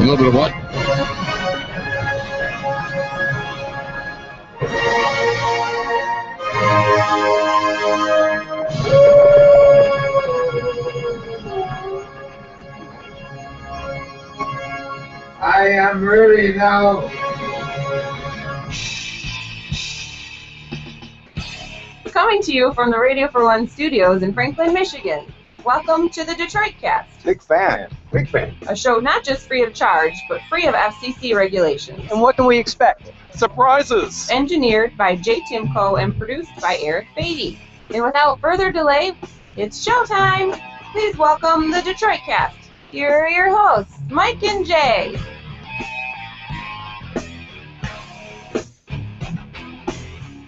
little bit of what? I am ready now. Coming to you from the Radio for One studios in Franklin, Michigan. Welcome to the Detroit Cast. Big fan. Big fan. A show not just free of charge, but free of FCC regulations. And what can we expect? Surprises! Engineered by Jay Timko and produced by Eric Beatty. And without further delay, it's showtime. Please welcome the Detroit Cast. Here are your hosts, Mike and Jay.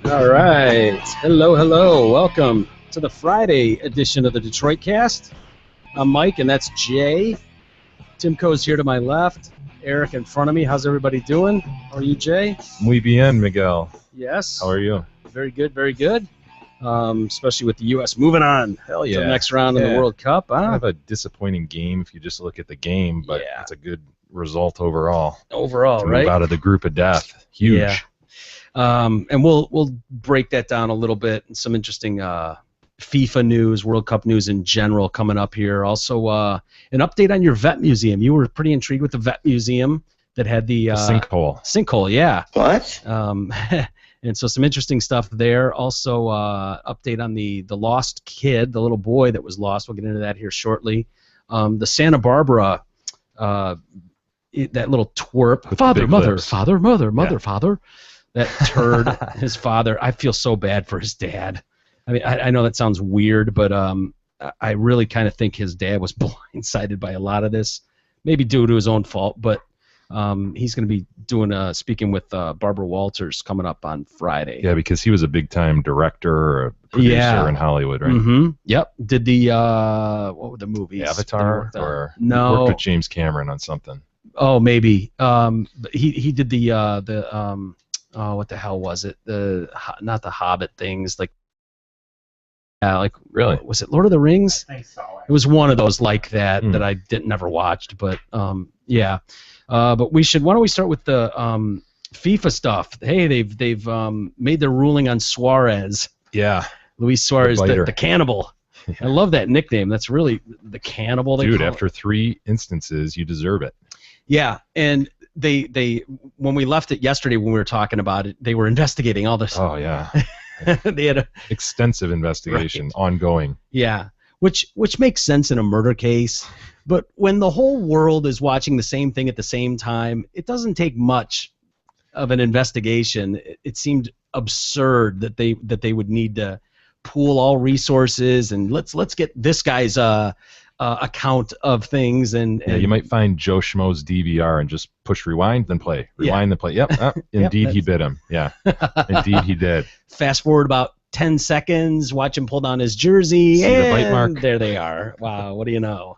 All right. Hello, hello. Welcome to the Friday edition of the Detroit Cast. I'm Mike, and that's Jay. Timko's here to my left. Eric in front of me. How's everybody doing? How are you, Jay? Muy bien, Miguel. Yes. How are you? Very good, very good. Especially with the U.S. moving on Hell yeah. to the next round in the World Cup. Kind Huh? of a disappointing game if you just look at the game, but Yeah. it's a good result overall. Overall, To right? move out of the group of death. Huge. Yeah. And we'll break that down a little bit. Some interesting FIFA news, World Cup news in general coming up here. Also, an update on your vet museum. You were pretty intrigued with the vet museum that had the Sinkhole. sinkhole, yeah. What? And so some interesting stuff there. Also, update on the lost kid, the little boy that was lost. We'll get into that here shortly. The Santa Barbara, that little twerp. With the Father, big mother, lips. father, mother, mother, Yeah. father. That turd, his father. I feel so bad for his dad. I mean, I know that sounds weird, but I really kind of think his dad was blindsided by a lot of this. Maybe due to his own fault, but he's going to be doing speaking with Barbara Walters coming up on Friday. Yeah, because he was a big-time director or a producer Yeah. in Hollywood, right? Mm-hmm. Yep. Did the what were the movies? Avatar? that he worked on? Or No. worked with James Cameron on something. Oh, maybe. But he did the what the hell was it? Not the Hobbit things, like Really? was it Lord of the Rings? I saw It was one of those like that Hmm. that I never watched, but yeah. But why don't we start with the FIFA stuff? Hey, they've made their ruling on Suarez, Yeah. Luis Suarez, The biter. the cannibal. I love that nickname. That's really the cannibal. They Dude, call it. after 3 instances, you deserve it. Yeah, and they when we left it yesterday when we were talking about it, they were investigating all this. Oh, yeah. They had Extensive investigation, ongoing. yeah, which makes sense in a murder case, but when the whole world is watching the same thing at the same time, it doesn't take much of an investigation. It seemed absurd that they would need to pool all resources and let's get this guy's account of things and Yeah, you might find Joe Schmo's DVR and just push rewind, then play. Yeah. Rewind, then play. Yep. Indeed, he that's- bit him. Yeah. Indeed, he did. fast forward about 10 seconds, watch him pull down his jersey, See the bite and mark? there they are. Wow, what do you know?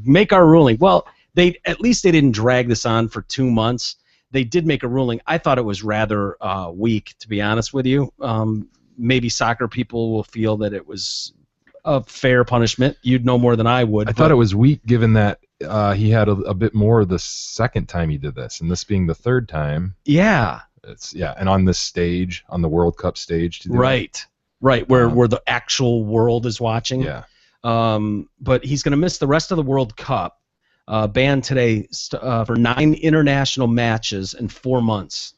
Make our ruling. Well, at least they didn't drag this on for 2 months. They did make a ruling. I thought it was rather weak, to be honest with you. Maybe soccer people will feel that it was a fair punishment. You'd know more than I would. I thought it was weak given that he had a bit more the second time he did this, and this being the third time. Yeah, And on this stage, on the World Cup stage. To do right, where the actual world is watching. that. Yeah. But he's going to miss the rest of the World Cup. Banned today for 9 international matches in 4 months.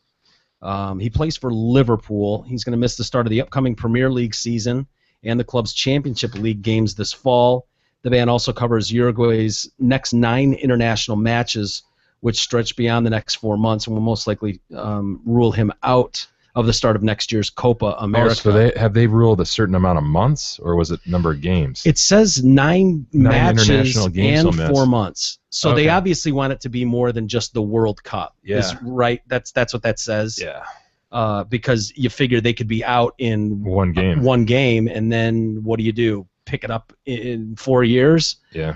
He plays for Liverpool. He's going to miss the start of the upcoming Premier League season and the club's Championship League games this fall. The ban also covers Uruguay's next 9 international matches, which stretch beyond the next 4 months and will most likely rule him out of the start of next year's Copa America. Oh, so have they ruled a certain amount of months, or was it number of games? It says 9 matches international games and he'll miss. 4 months. So they Okay. obviously want it to be more than just the World Cup. Yeah. Is right. That's what that says. Yeah. Because you figure they could be out in One game. one game, and then what do? Pick it up in 4 years. Yeah.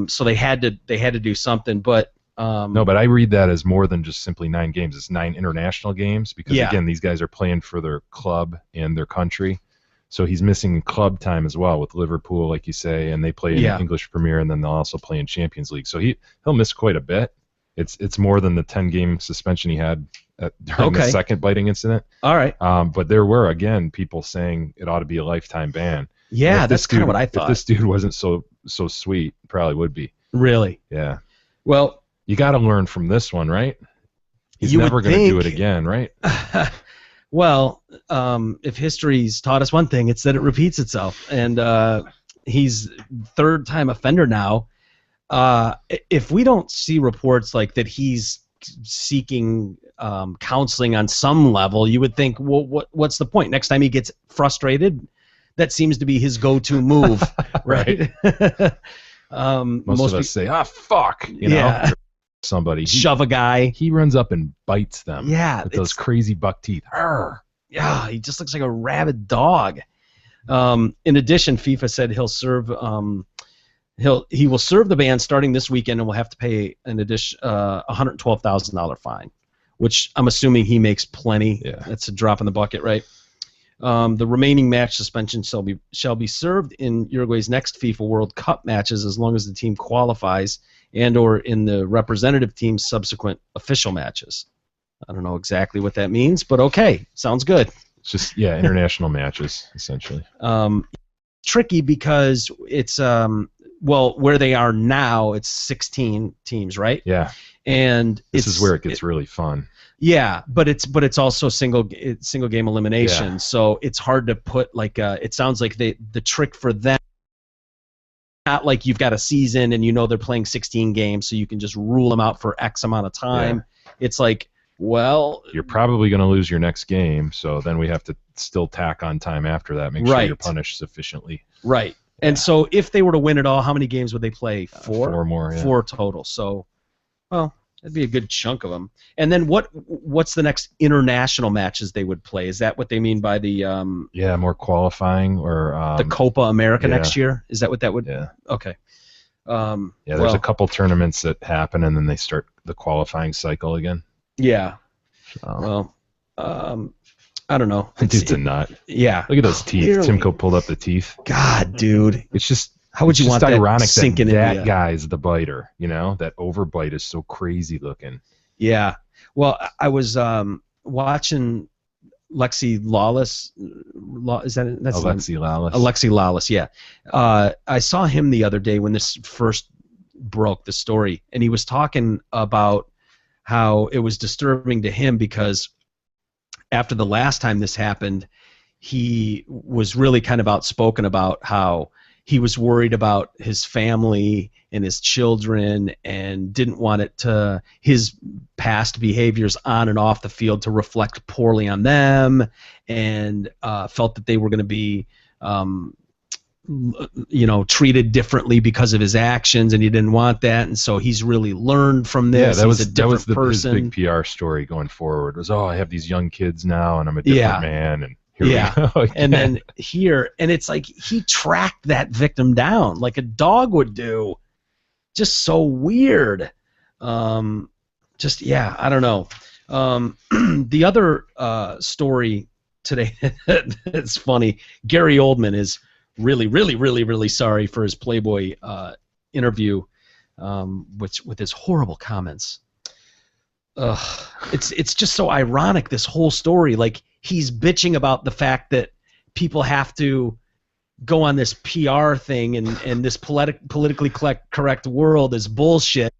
So they had to do something, but No, but I read that as more than just simply 9 games. It's 9 international games because, Yeah. again, these guys are playing for their club and their country. So he's missing club time as well with Liverpool, like you say, and they play in Yeah. English Premier, and then they'll also play in Champions League. So he'll miss quite a bit. It's more than the 10-game suspension he had during the second biting incident. All right. But there were, again, people saying it ought to be a lifetime ban. Yeah, that's kind of what I thought. If this dude wasn't so sweet, probably would be. Really? Yeah. Well, you got to learn from this one, right? He's never going to do it again, right? Well, if history's taught us one thing, it's that it repeats itself. And he's third-time offender now. If we don't see reports like that he's seeking counseling on some level, you would think, well, what's the point? Next time he gets frustrated, that seems to be his go-to move, right? Most of us say, fuck, you know, somebody. Shove a guy. He runs up and bites them with those crazy buck teeth. Arr. Yeah, he just looks like a rabid dog. In addition, FIFA said he'll serve he will serve the ban starting this weekend and will have to pay an addition $112,000 fine, which I'm assuming he makes plenty. Yeah. That's a drop in the bucket, right? The remaining match suspension shall be served in Uruguay's next FIFA World Cup matches as long as the team qualifies and/or in the representative team's subsequent official matches. I don't know exactly what that means, but okay, sounds good. It's just international matches essentially. Tricky because it's where they are now, it's 16 teams, right? Yeah. And this is where it gets really fun. Yeah, but it's also single game elimination, so it's hard to put like it sounds like the trick for them, not like you've got a season and you know they're playing 16 games, so you can just rule them out for X amount of time. Yeah. It's like, well, you're probably going to lose your next game, so then we have to still tack on time after that, make sure you're punished sufficiently. Right. Yeah. And so if they were to win it all, how many games would they play? 4? 4 more. Yeah. 4 total. So, well, that'd be a good chunk of them. And then what's the next international matches they would play? Is that what they mean by the more qualifying or the Copa America next year? Is that what that would? Yeah. Okay. There's a couple tournaments that happen and then they start the qualifying cycle again. Yeah. So. Well, I don't know. It's a nut. Yeah. Look at those teeth. Clearly. Timko pulled up the teeth. God, dude. It's just. How would you want that ironic sinking that guy's the biter, you know? That overbite is so crazy looking. Yeah. Well, I was watching Alexi Lawless. Alexi Lawless. Alexi Lawless, yeah. I saw him the other day when this first broke, the story, and he was talking about how it was disturbing to him because after the last time this happened, he was really kind of outspoken about how he was worried about his family and his children and didn't want his past behaviors on and off the field to reflect poorly on them, and felt that they were going to be treated differently because of his actions, and he didn't want that, and so he's really learned from this. Yeah, that was his big PR story going forward. Was I have these young kids now, and I'm a different man, and here we go. And then here, and it's like he tracked that victim down like a dog would do. Just so weird. I don't know. The other story today that's funny. Gary Oldman is really, really, really, really sorry for his Playboy interview, with his horrible comments. It's just so ironic, this whole story. Like, he's bitching about the fact that people have to go on this PR thing and this politically correct world is bullshit.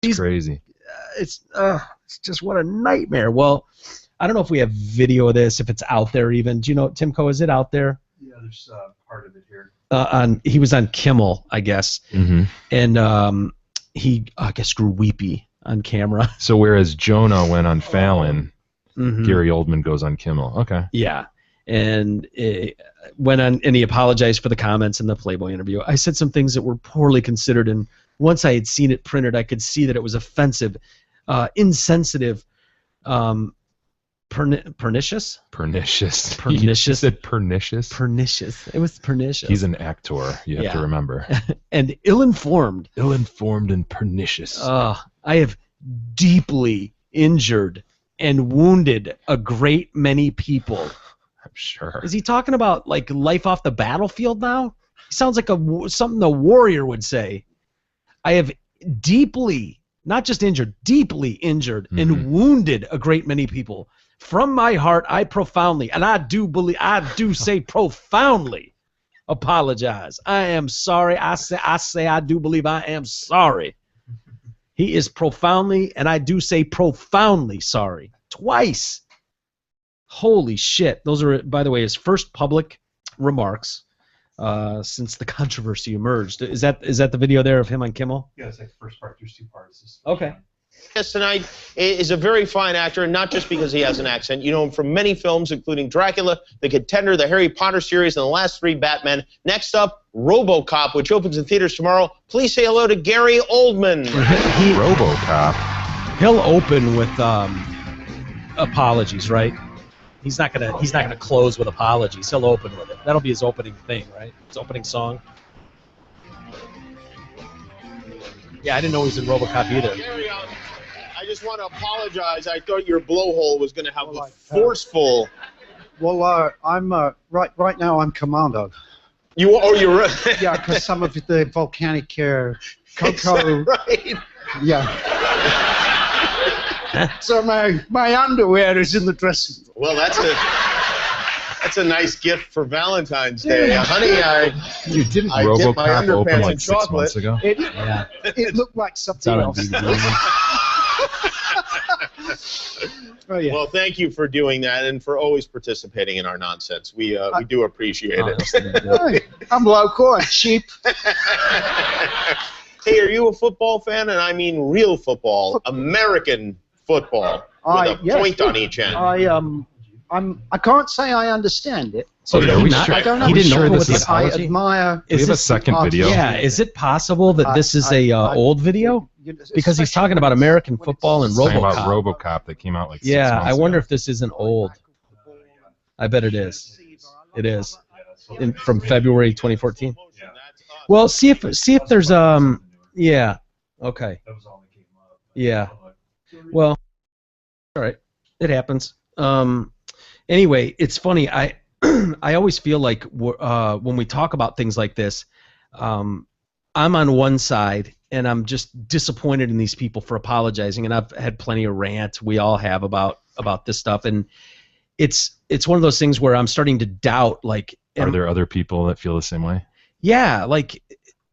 It's crazy. It's just what a nightmare. Well, I don't know if we have video of this, if it's out there even. Do you know, Timko, is it out there? Yeah, there's part of it here. He was on Kimmel, I guess, and he, I guess, grew weepy on camera. So whereas Jonah went on Fallon, Gary Oldman goes on Kimmel. Okay. Yeah, and went on, and he apologized for the comments in the Playboy interview. I said some things that were poorly considered, and once I had seen it printed, I could see that it was offensive, insensitive, pernicious. Pernicious. Pernicious. You said pernicious? Pernicious. It was pernicious. He's an actor. You have to remember. And ill-informed. Ill-informed and pernicious. I have deeply injured and wounded a great many people. I'm sure. Is he talking about like life off the battlefield now? He sounds like something a warrior would say. I have deeply, not just injured, deeply injured and wounded a great many people. From my heart, I profoundly, and I do say profoundly apologize. I am sorry. I do believe I am sorry. He is profoundly, and I do say profoundly sorry. Twice. Holy shit. Those are, by the way, his first public remarks since the controversy emerged. Is that the video there of him on Kimmel? Yeah, it's like the first part. There's 2 parts. Okay. Yes, tonight is a very fine actor, and not just because he has an accent. You know him from many films, including Dracula, The Contender, the Harry Potter series, and the last 3 Batmen. Next up, RoboCop, which opens in theaters tomorrow. Please say hello to Gary Oldman. RoboCop. He'll open with apologies, right? He's not gonna close with apologies. He'll open with it. That'll be his opening thing, right? His opening song. Yeah, I didn't know he was in RoboCop either. Gary, I just want to apologize. I thought your blowhole was going to have a forceful. Well, I'm right now. I'm Commando. You're Yeah, because some of the volcanic cocoa. Right. Yeah. So my underwear is in the dressing room. Well, that's a nice gift for Valentine's Day, honey. I dipped my RoboCop opened underpants in like 6 months chocolate. ago. It looked like It's something out on else. DVD. Oh, yeah. Well, thank you for doing that and for always participating in our nonsense. We do appreciate it. Hey, I'm local and cheap. Hey, are you a football fan? And I mean real football, American football, with a point on each end. I can't say I understand it. So Okay, did are he we not? sure- I don't know. He didn't know this the is- I apology. admire. We have a this second video. Yeah, is it possible that this is a old video? Because he's talking about American football and He's talking about RoboCop. RoboCop that came out like 6 Yeah, months I wonder ago. if this isn't old. I bet it is. It is. From February 2014. Well, see if there's yeah. Okay. That was all that came up. Yeah. Well, all right. It happens. Anyway, it's funny. I always feel like when we talk about things like this, I'm on one side and I'm just disappointed in these people for apologizing, and I've had plenty of rant. We all have about this stuff, and it's one of those things where I'm starting to doubt. Like, Are there other people that feel the same way? yeah, like,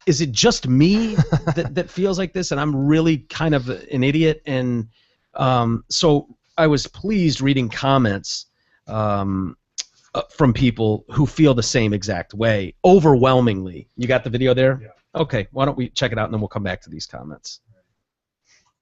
is it just me that feels like this, and I'm really kind of an idiot? And so I was pleased reading comments from people who feel the same exact way, overwhelmingly. You got the video there? Yeah. Okay, why don't we check it out, and then we'll come back to these comments.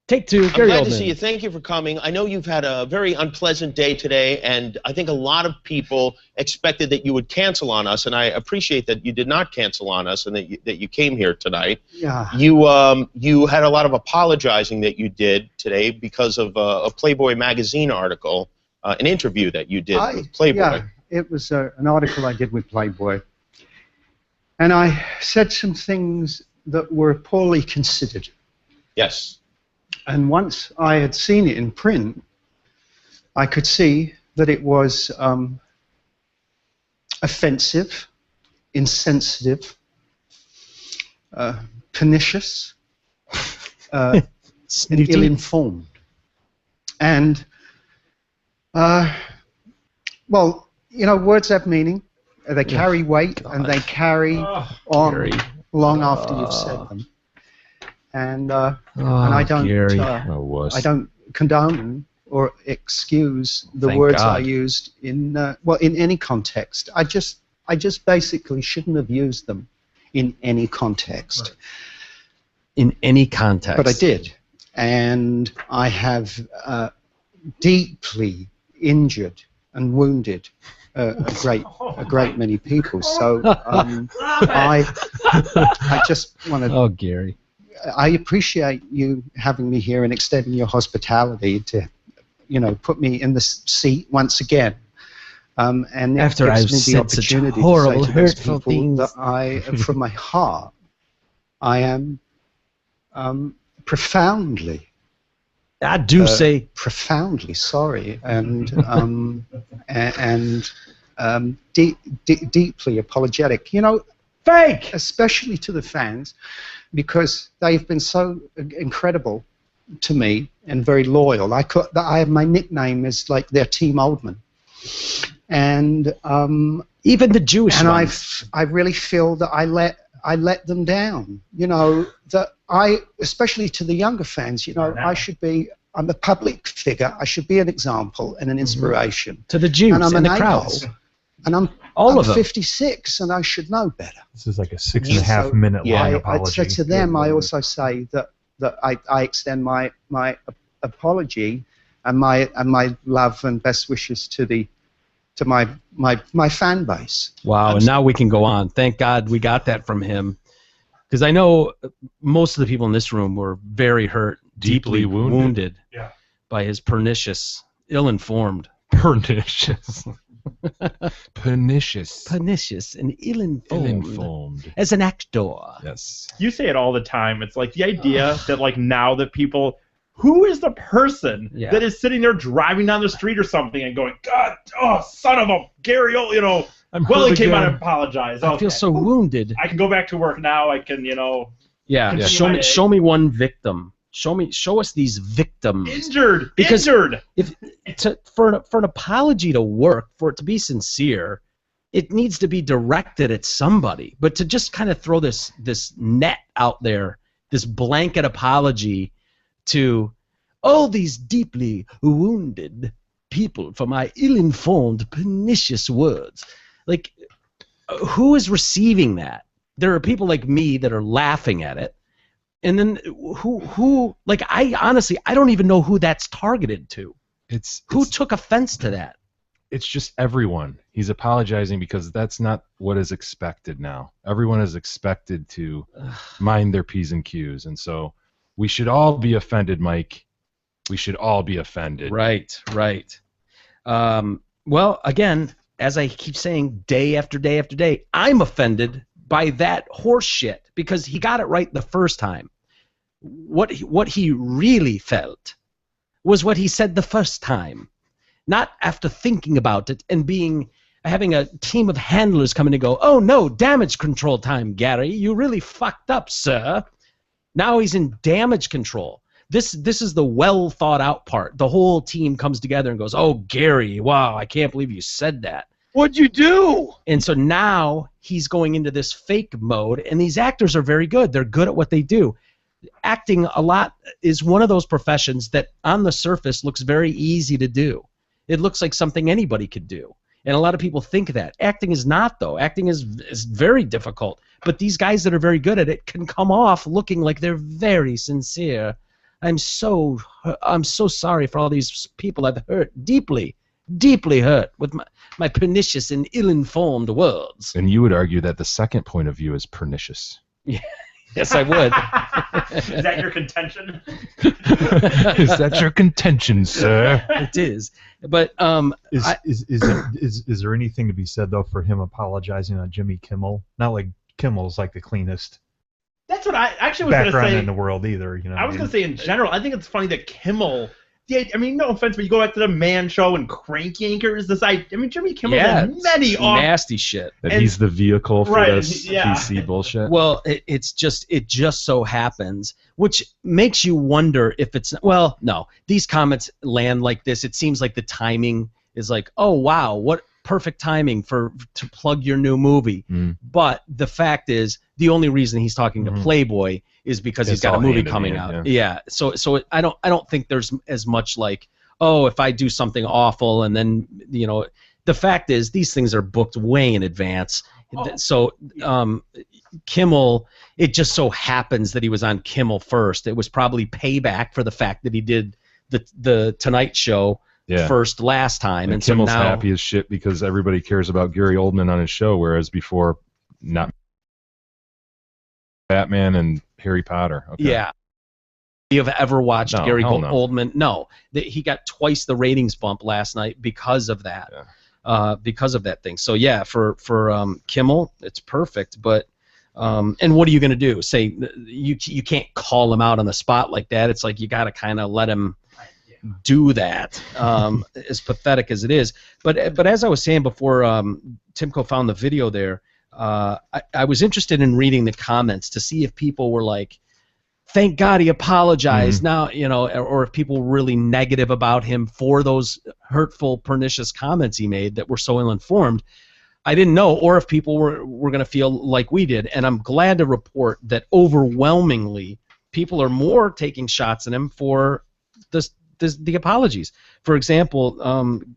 Take 2, I'm Gary glad to Oldman. see you. Thank you for coming. I know you've had a very unpleasant day today, and I think a lot of people expected that you would cancel on us, and I appreciate that you did not cancel on us and that you came here tonight. Yeah. You had a lot of apologizing that you did today because of a Playboy magazine article, an interview that you did with Playboy. Yeah, it was an article I did with Playboy. And I said some things that were poorly considered. Yes. And once I had seen it in print, I could see that it was offensive, insensitive, pernicious, and Snooty. ill-informed. And, well, you know, words have meaning. They carry weight, and they carry on Gary. long after you've said them. And I don't, Gary. I don't condone or excuse the Thank words God. I used in in any context. I just basically shouldn't have used them in any context. In any context. But I did, and I have deeply injured and wounded a great many people. So I just want to. Oh, Gary. I appreciate you having me here and extending your hospitality to, you know, put me in the seat once again. And it After gives I've me the said such opportunity horrible, to say to those hurtful people things. that I, from my heart, I am profoundly I do say profoundly sorry and deeply apologetic. You know, Fake! especially to the fans, because they've been so incredible to me and very loyal. My nickname is like their Team Oldman, and even the Jewish and ones. I really feel that I let them down. You know, that especially to the younger fans. You know, I'm a public figure. I should be an example and an inspiration to the Jews and I'm and an the crowds. And I'm All of them. 56, and I should know better. This is like a 6.5 minute long apology. To them, I also say that I extend my apology and my love and best wishes to my fan base. Wow, and now we can go on. Thank God we got that from him, because I know most of the people in this room were very hurt, deeply wounded by his pernicious, ill-informed. Pernicious. Pernicious and ill-informed. As an actor. Yes. You say it all the time. It's like the idea that like now that people, who is the person that is sitting there driving down the street or something and going, God, oh, son of a Gary, you know, he came out and apologized. I feel so wounded. I can go back to work now. I can, you know. Yeah. Show me one victim. Show us these victims. Injured. For an apology to work, for it to be sincere, it needs to be directed at somebody. But to just kind of throw this net out there, this blanket apology to all these deeply wounded people for my ill-informed, pernicious words, like, who is receiving that? There are people like me that are laughing at it. And then who like, I honestly don't even know who that's targeted to. Who took offense to that? It's just everyone. He's apologizing because that's not what is expected now. Everyone is expected to mind their P's and Q's, and so we should all be offended, Mike. We should all be offended. Right. Well, again, as I keep saying, day after day after day, I'm offended by that horse shit, because he got it right the first time. What he really felt was what he said the first time, not after thinking about it and having a team of handlers come in and go, oh no, damage control time, Gary, you really fucked up, sir. Now he's in damage control. This is the well thought out part. The whole team comes together and goes, oh, Gary, wow, I can't believe you said that. What'd you do? And so now he's going into this fake mode, and these actors are very good. They're good at what they do. Acting a lot is one of those professions that on the surface looks very easy to do. It looks like something anybody could do. And a lot of people think that. Acting is not, though. Acting is very difficult. But these guys that are very good at it can come off looking like they're very sincere. I'm so sorry for all these people I've hurt deeply hurt with my pernicious and ill-informed words. And you would argue that the second point of view is pernicious. Yeah. Yes, I would. Is that your contention? Is that your contention, sir? It is. But is there anything to be said though for him apologizing on Jimmy Kimmel? Not like Kimmel's like the cleanest. That's what I actually was going to background say. in the world either. You know. I was going to say in general, I think it's funny that Kimmel. Yeah, I mean, no offense, but you go back to the Man Show and Crank Yankers. Jimmy Kimmel had many nasty shit. That he's the vehicle for this PC bullshit. Well, it just so happens, which makes you wonder if it's. Well, no, these comments land like this. It seems like the timing is like, oh wow, what perfect timing to plug your new movie. But the fact is, the only reason he's talking to Playboy is because he's got a movie coming out. Yeah. So I don't think there's as much like, oh, if I do something awful and then, you know, the fact is these things are booked way in advance. So Kimmel, it just so happens that he was on Kimmel first. It was probably payback for the fact that he did the Tonight Show first last time. And Kimmel's happy as shit because everybody cares about Gary Oldman on his show, whereas before, not Batman and Harry Potter. Okay. Yeah. You have ever watched Gary Oldman? No. He got twice the ratings bump last night because of that. Yeah. Because of that thing. So yeah, for Kimmel, it's perfect. But and what are you going to do? Say you can't call him out on the spot like that. It's like you got to kind of let him do that. As pathetic as it is. But as I was saying before, Timko found the video there. I was interested in reading the comments to see if people were like, thank God he apologized now, you know, or if people were really negative about him for those hurtful, pernicious comments he made that were so ill-informed. I didn't know, or if people were going to feel like we did. And I'm glad to report that overwhelmingly people are more taking shots at him for the apologies. For example,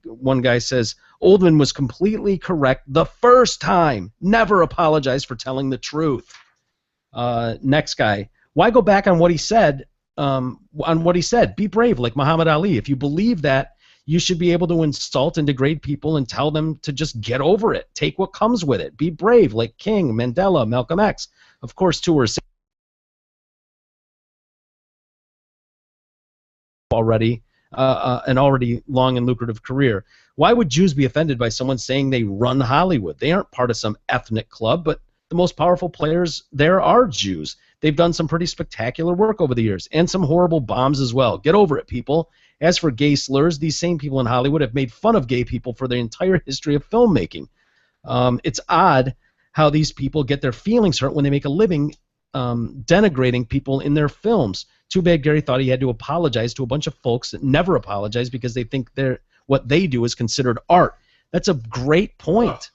one guy says, Oldman was completely correct the first time. Never apologized for telling the truth. Next guy, why go back on what he said? Be brave, like Muhammad Ali. If you believe that, you should be able to insult and degrade people and tell them to just get over it. Take what comes with it. Be brave, like King, Mandela, Malcolm X. Of course, two are already an already long and lucrative career. Why would Jews be offended by someone saying they run Hollywood? They aren't part of some ethnic club, but the most powerful players there are Jews. They've done some pretty spectacular work over the years, and some horrible bombs as well. Get over it, people. As for gay slurs, these same people in Hollywood have made fun of gay people for their entire history of filmmaking. It's odd how these people get their feelings hurt when they make a living denigrating people in their films. Too bad Gary thought he had to apologize to a bunch of folks that never apologize because they think what they do is considered art. That's a great point.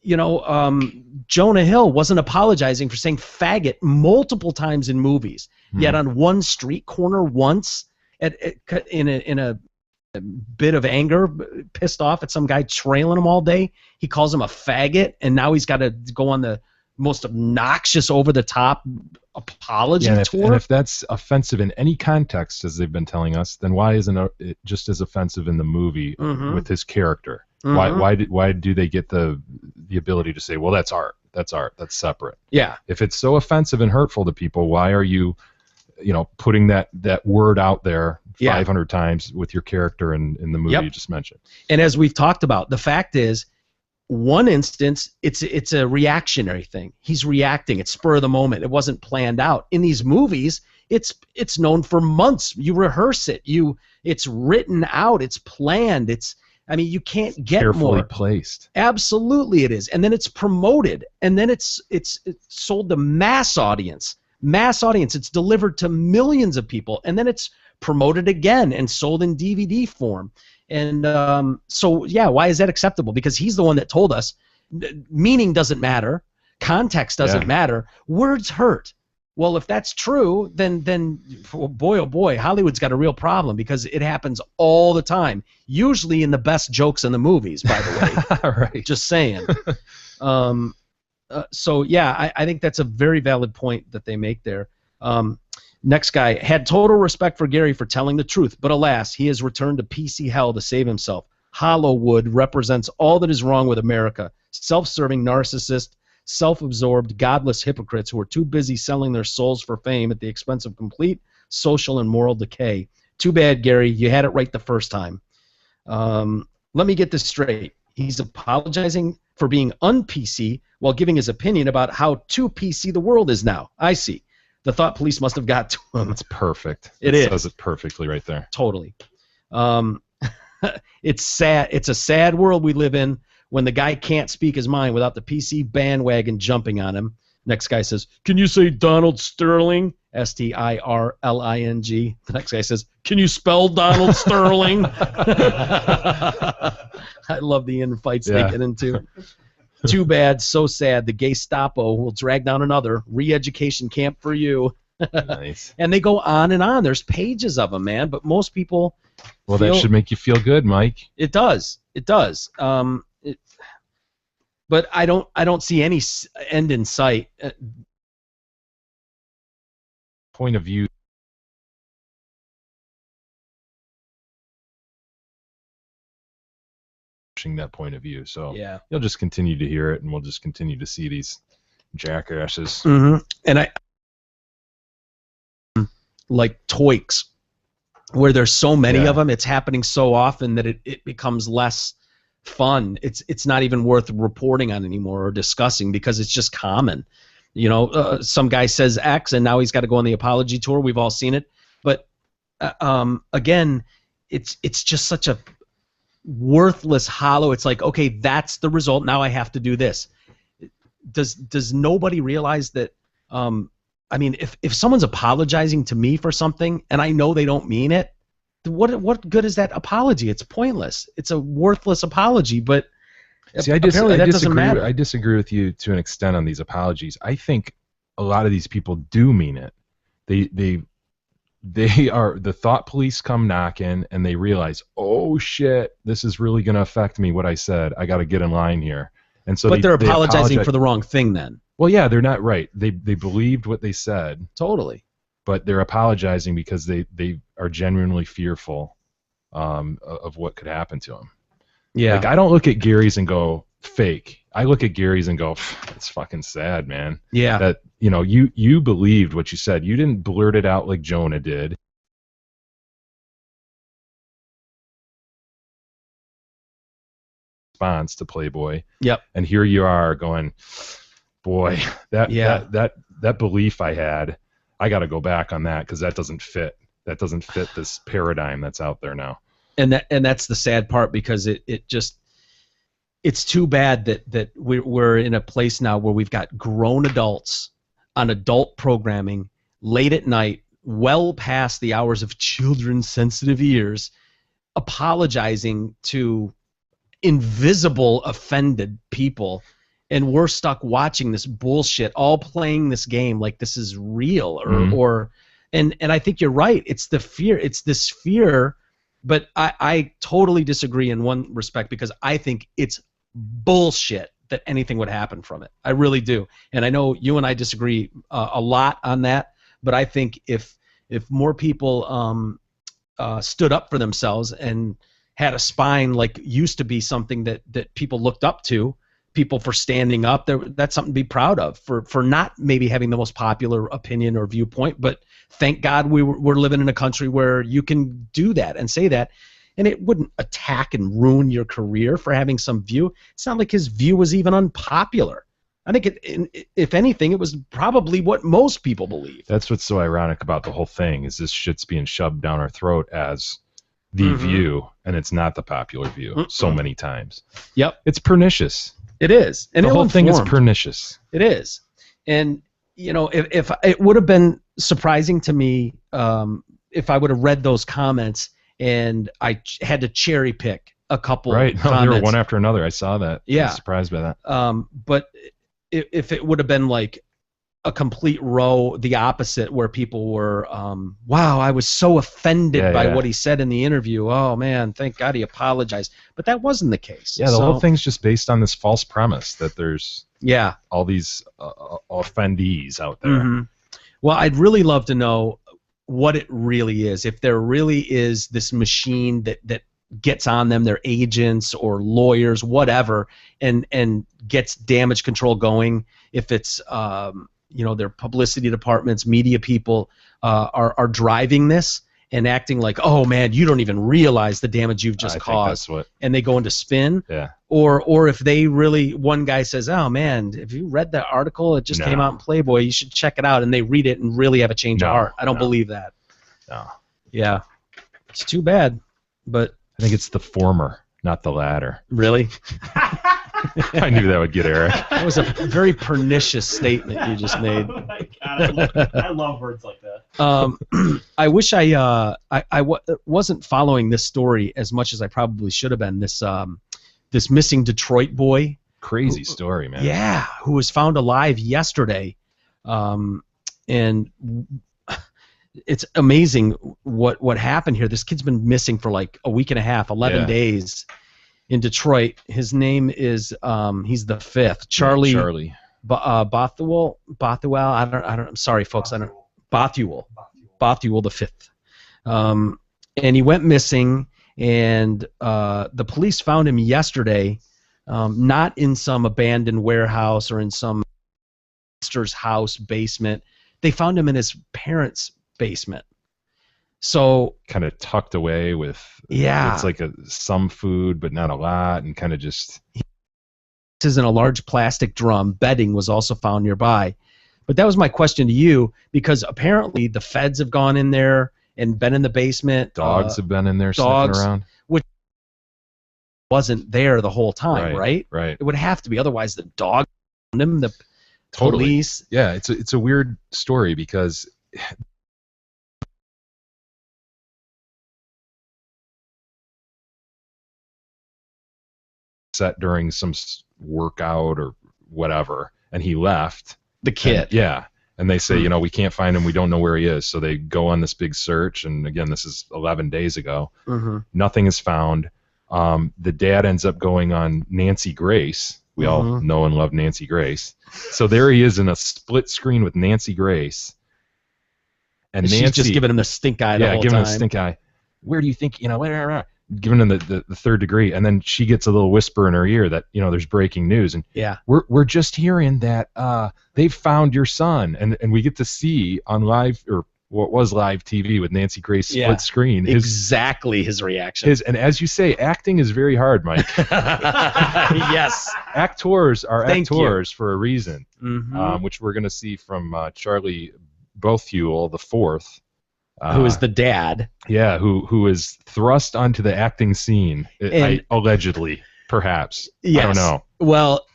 You know, Jonah Hill wasn't apologizing for saying faggot multiple times in movies. Yet on one street corner once, in a bit of anger, pissed off at some guy trailing him all day, he calls him a faggot, and now he's got to go on the most obnoxious, over-the-top apology tour. And if that's offensive in any context, as they've been telling us, then why isn't it just as offensive in the movie with his character? Why do they get the ability to say, well, that's art, that's separate? Yeah. If it's so offensive and hurtful to people, why are you putting that word out there 500 times with your character in the movie you just mentioned? And as we've talked about, the fact is, one instance, it's a reactionary thing. He's reacting. It's spur of the moment. It wasn't planned out. In these movies, it's known for months. You rehearse it. It's written out. It's planned. You can't get carefully more placed. Absolutely, it is. And then it's promoted. And then it's sold to mass audience. It's delivered to millions of people, and then it's promoted again and sold in DVD form. And why is that acceptable? Because he's the one that told us meaning doesn't matter, context doesn't matter, words hurt. Well, if that's true, then boy, oh boy, Hollywood's got a real problem, because it happens all the time, usually in the best jokes in the movies, by the way. Right. Just saying. I think that's a very valid point that they make there. Next guy, had total respect for Gary for telling the truth, but alas, he has returned to PC hell to save himself. Hollywood represents all that is wrong with America. Self-serving narcissist, self-absorbed, godless hypocrites who are too busy selling their souls for fame at the expense of complete social and moral decay. Too bad, Gary. You had it right the first time. Let me get this straight. He's apologizing for being un-PC while giving his opinion about how too PC the world is now. I see. The thought police must have got to him. That's perfect. It says it perfectly right there. Totally. It's sad. It's a sad world we live in when the guy can't speak his mind without the PC bandwagon jumping on him. Next guy says, can you say Donald Sterling? Stirling. The next guy says, can you spell Donald Sterling? I love the infights they get into. Too bad, so sad. The Gestapo will drag down another re-education camp for you. Nice. And they go on and on. There's pages of them, man. But most people. Well, that should make you feel good, Mike. It does. It does. But I don't see any end in sight. Point of view. That point of view, so you'll just continue to hear it, and we'll just continue to see these jackasses. And I like Toiks, where there's so many of them. It's happening so often that it becomes less fun. It's not even worth reporting on anymore or discussing, because it's just common. Some guy says X, and now he's got to go on the apology tour. We've all seen it, but again, it's just such a worthless, hollow. It's like, okay, that's the result. Now I have to do this. does nobody realize that? I mean, if someone's apologizing to me for something and I know they don't mean it, what good is that apology? It's pointless. It's a worthless apology. But see, apparently that doesn't matter. I disagree with you to an extent on these apologies. I think a lot of these people do mean it. They are, the thought police come knocking and they realize, oh shit, this is really going to affect me. What I said, I got to get in line here. And so, but they're apologizing for the wrong thing then. Well, yeah, they're not right. They believed what they said. Totally. But they're apologizing because they are genuinely fearful of what could happen to them. Yeah. Like, I don't look at Gary's and go fake. I look at Gary's and go, it's fucking sad, man. Yeah. That, you know, you believed what you said. You didn't blurt it out like Jonah did. Response to Playboy. Yep. And here you are going, boy, that belief I had, I got to go back on that because that doesn't fit. That doesn't fit this paradigm that's out there now. And that's the sad part, because it's too bad that we're in a place now where we've got grown adults on adult programming late at night, well past the hours of children's sensitive ears, apologizing to invisible offended people, and we're stuck watching this bullshit, all playing this game like this is real, and I think you're right. It's the fear. It's this fear, but I totally disagree in one respect, because I think it's bullshit that anything would happen from it. I really do. And I know you and I disagree a lot on that, but I think if more people stood up for themselves and had a spine, like used to be something that people looked up to, people for standing up, that's something to be proud of, for not maybe having the most popular opinion or viewpoint, but thank God we're living in a country where you can do that and say that, and it wouldn't attack and ruin your career for having some view. It's not like his view was even unpopular. I think if anything, it was probably what most people believe. That's what's so ironic about the whole thing, is this shit's being shoved down our throat as the view, and it's not the popular view so many times. Yep. It's pernicious. It is. And the whole thing is pernicious. It is. And, you know, if it would have been surprising to me if I would have read those comments and I had to cherry pick a couple comments. They were one after another. I saw that. Yeah. I was surprised by that. But if it would have been like a complete row, the opposite, where people were, wow, I was so offended by what he said in the interview. Oh, man, thank God he apologized. But that wasn't the case. Yeah, the whole thing's just based on this false premise that there's all these offendees out there. Mm-hmm. Well, I'd really love to know what it really is. If there really is this machine that gets on them, their agents or lawyers, whatever, and gets damage control going. If it's their publicity departments, media people are driving this and acting like, oh man, you don't even realize the damage you've just caused, and they go into spin. Yeah. Or if they really, one guy says, oh man, have you read that article? It just came out in Playboy. You should check it out, and they read it and really have a change of heart. I don't believe that. No. Yeah. It's too bad, but I think it's the former, not the latter. Really? I knew that would get Eric. That was a very pernicious statement you just made. Oh my God, I love words like that. I wish I wasn't following this story as much as I probably should have been. This missing Detroit boy. Crazy story, man. Yeah, who was found alive yesterday, and it's amazing what happened here. This kid's been missing for like a week and a half, 11 days. In Detroit, his name is he's the fifth, Charlie. Bothwell. I'm sorry, folks. Bothwell the fifth. And he went missing, and the police found him yesterday, not in some abandoned warehouse or in some master's house basement. They found him in his parents' basement. So kind of tucked away with it's like some food but not a lot, and kind of just this is in a large plastic drum. Bedding was also found nearby. But that was my question to you, because apparently the feds have gone in there and been in the basement. Dogs have been in there sniffing around, which wasn't there the whole time, right? Right. It would have to be, otherwise the dog him. The Totally. police. Yeah, it's a weird story because set during some workout or whatever, and he left. The kid. And they say, we can't find him. We don't know where he is. So they go on this big search, and again, this is 11 days ago. Nothing is found. The dad ends up going on Nancy Grace. We all know and love Nancy Grace. So there he is in a split screen with Nancy Grace. And she's Nancy, just giving him the stink eye the whole giving time. him the stink eye. Where do you think, giving him the third degree. And then she gets a little whisper in her ear that, there's breaking news. And we're just hearing that they've found your son. And we get to see on live, or what was live TV with Nancy Grace split screen. Exactly his reaction. And as you say, acting is very hard, Mike. Yes. Actors are actors for a reason, which we're going to see from Charlie Bothewell the fourth. Who is the dad? Yeah, who is thrust onto the acting scene, allegedly, perhaps. Yes. I don't know. Well,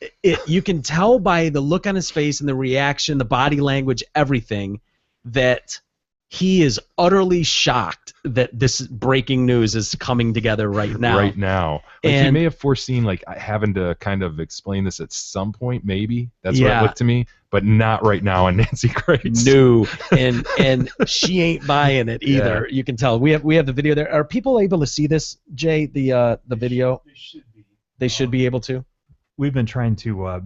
you can tell by the look on his face and the reaction, the body language, everything, that he is utterly shocked that this breaking news is coming together right now. Right now. Like, he may have foreseen having to kind of explain this at some point, maybe. That's what it looked to me. But not right now on Nancy Grace. No, and she ain't buying it either. You can tell. We have the video there. Are people able to see this, Jay? The video. They should be. They should be able to. We've been trying to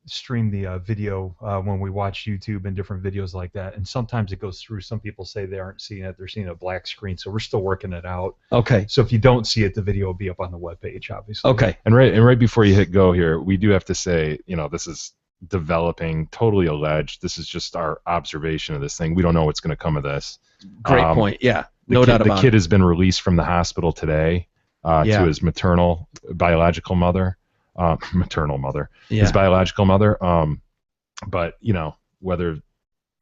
stream the video when we watch YouTube and different videos like that, and sometimes it goes through. Some people say they aren't seeing it; they're seeing a black screen. So we're still working it out. Okay. So if you don't see it, the video will be up on the webpage, obviously. Okay. And right before you hit go here, we do have to say, this is developing, totally alleged. This is just our observation of this thing. We don't know what's going to come of this. Great point. Yeah, no doubt about it. The kid has been released from the hospital today to his biological mother, his biological mother. But whether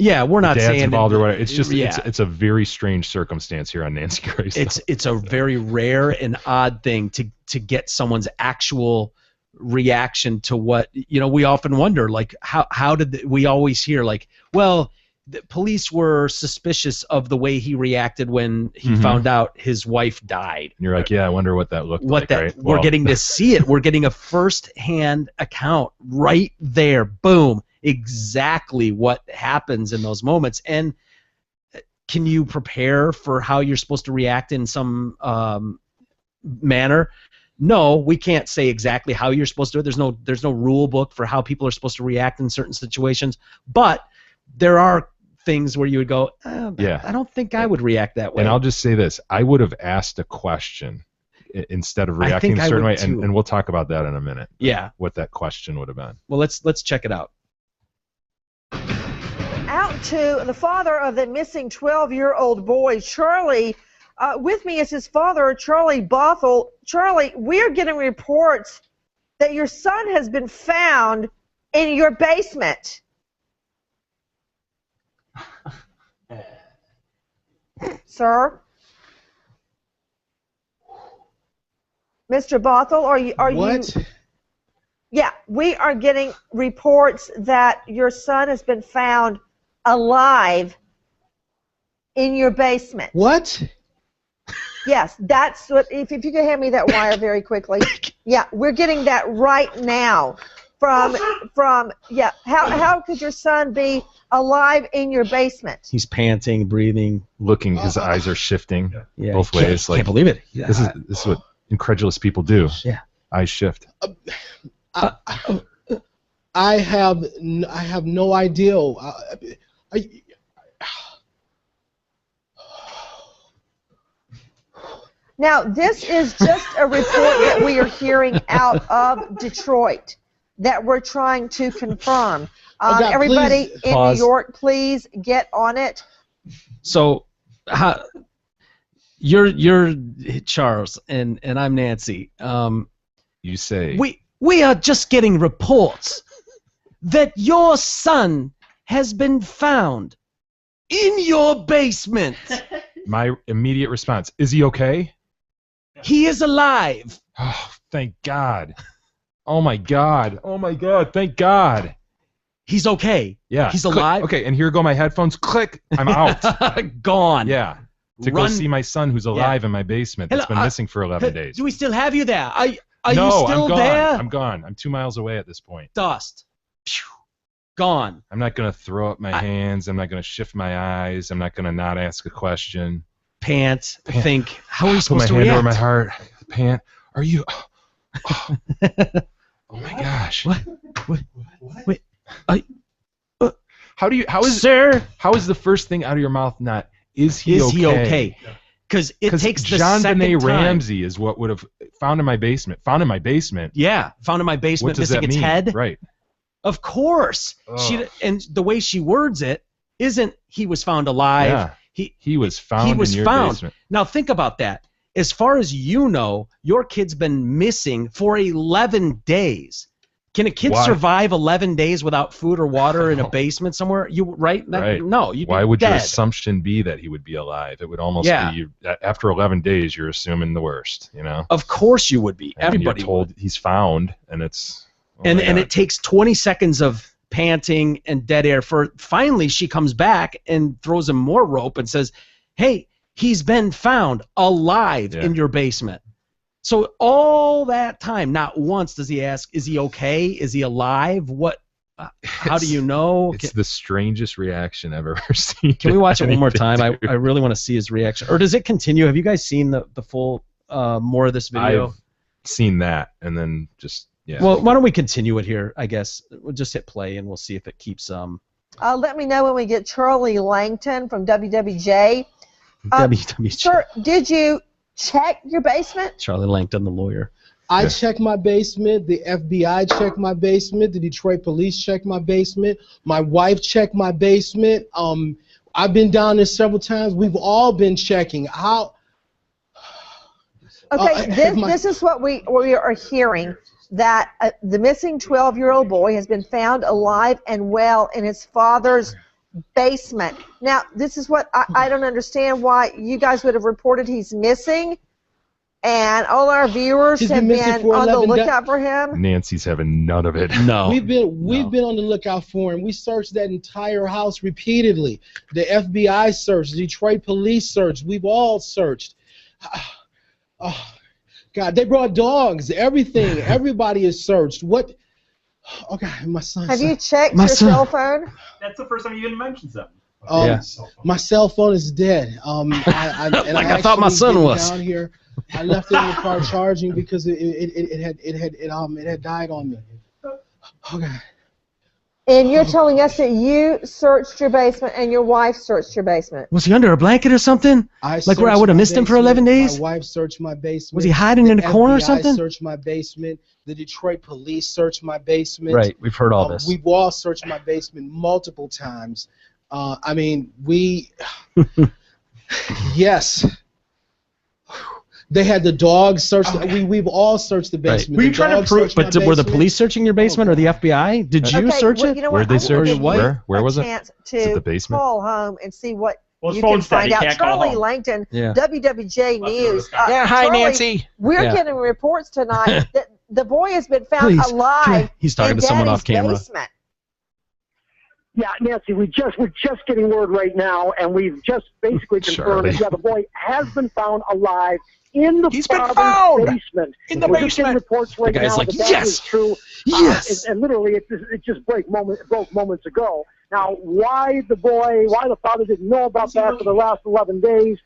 we're not dad's saying involved or whatever. It's just it's a very strange circumstance here on Nancy Grace. It's a very rare and odd thing to get someone's actual reaction to what we often wonder, like how did we always hear the police were suspicious of the way he reacted when he found out his wife died. And you're like, I wonder what that looked like. Right? We're getting to see it. We're getting a first-hand account right there. Boom, exactly what happens in those moments. And can you prepare for how you're supposed to react in some manner? No, we can't say exactly how you're supposed to do it. There's no rule book for how people are supposed to react in certain situations. But there are things where you would go, I don't think I would react that way. And I'll just say this. I would have asked a question instead of reacting a certain way. And we'll talk about that in a minute. Yeah. What that question would have been. Well, let's check it out. Out to the father of the missing 12-year-old boy, Charlie. With me is his father, Charlie Bothell. Charlie, we're getting reports that your son has been found in your basement. Sir? Mr. Bothell, are you... What? Yeah, we are getting reports that your son has been found alive in your basement. What? Yes, that's what. If you could hand me that wire very quickly. Yeah, we're getting that right now from. Yeah, how could your son be alive in your basement? He's panting, breathing, looking. His eyes are shifting both ways. Can't believe it. Yeah. This is what incredulous people do. Yeah, eyes shift. I have no idea. Now, this is just a report that we are hearing out of Detroit that we're trying to confirm. Everybody in New York, please get on it. So, you're Charles, and I'm Nancy. You say we are just getting reports that your son has been found in your basement. My immediate response: is he okay? He is alive. Oh, thank God. Oh my God. Oh my God. Thank God. He's okay. Yeah. He's Click. alive. Okay, and here go my headphones. Click. I'm out. Gone. Yeah. To go see my son who's alive in my basement that's been missing for 11 days. Do we still have you there? Are you No, still I'm gone. there? I'm gone. I'm 2 miles away at this point. Dust. Phew. Gone. I'm not going to throw up my hands. I'm not going to shift my eyes. I'm not going to not ask a question. Pant. Think. How are you supposed Put to my hand over react? my heart. Pant. Are you? Oh my gosh. What? Wait. How do you? How is? Sir? How is the first thing out of your mouth not? Is he okay? Because it takes the John second Benet time. Ramsey is what would have found in my basement. Found in my basement. Yeah, found in my basement, What does missing that its mean? head. Right. Of course. Ugh. And the way she words it isn't he was found alive. Yeah. He was found in your basement. Now think about that. As far as you know, your kid's been missing for 11 days. Can a kid Why? survive 11 days without food or water in a basement somewhere? Right. No. You'd Why be would your dead. assumption be that he would be alive? It would almost Yeah. be after 11 days, you're assuming the worst. You know. Of course you would be. And Everybody you're told would. he's found, and it's. And it takes 20 seconds of panting and dead air for finally she comes back and throws him more rope and says, "Hey, he's been found alive in your basement." So all that time, not once does he ask, "Is he okay? Is he alive? What? How do you know?" It's the strangest reaction I've ever seen. Can we watch it one more time? Anything, I really want to see his reaction. Or does it continue? Have you guys seen the full more of this video? I've seen that, and then just yeah. Well, why don't we continue it here? I guess we'll just hit play and we'll see if it keeps Let me know when we get Charlie Langton from WWJ. WWJ. Sir, did you check your basement? Charlie Langton, the lawyer. I checked my basement. The FBI checked my basement. The Detroit police checked my basement. My wife checked my basement. I've been down there several times. We've all been checking. How? Okay, this is what we are hearing, that the missing 12-year-old boy has been found alive and well in his father's basement. Now, this is what I don't understand why you guys would have reported he's missing, and all our viewers have been on the lookout for him. Nancy's having none of it. No. We've been on the lookout for him. We searched that entire house repeatedly. The FBI searched, the Detroit police searched. We've all searched. Oh, God, they brought dogs, everything. Everybody is searched. What? Oh, God, my son. Have you checked your cell phone? That's the first time you even mentioned something. My cell phone is dead. I thought my son was. Down here, I left it in the car charging because it had died on me. Oh, God. And you're telling us that you searched your basement and your wife searched your basement. Was he under a blanket or something? Like where I would have missed him for 11 days? My wife searched my basement. Was he hiding in a corner or something? FBI searched my basement. The Detroit police searched my basement. Right, we've heard all this. We've all searched my basement multiple times. I mean, yes. They had the dogs search. Okay. We've all searched the basement. Were you trying to prove? But were the police searching your basement or the FBI? Did you search it? You know Where'd they search? Where was it? Chance Is it the to basement? call home and see what Well, you phone's can find dead. out. He can't call Charlie home. Langton, Yeah. WWJ News. Hi, Charlie, Nancy. We're Yeah. getting reports tonight that the boy has been found Please, alive he's talking in to someone Daddy's off camera. basement. Yeah, Nancy, we're just getting word right now, and we've just basically confirmed that the boy has been found alive in the father's basement. In the We're basement. just getting reports right The guy's now like, that that yes! is true. Yes! And literally, it just broke moments ago. Now, why the father didn't know about that for the last 11 days?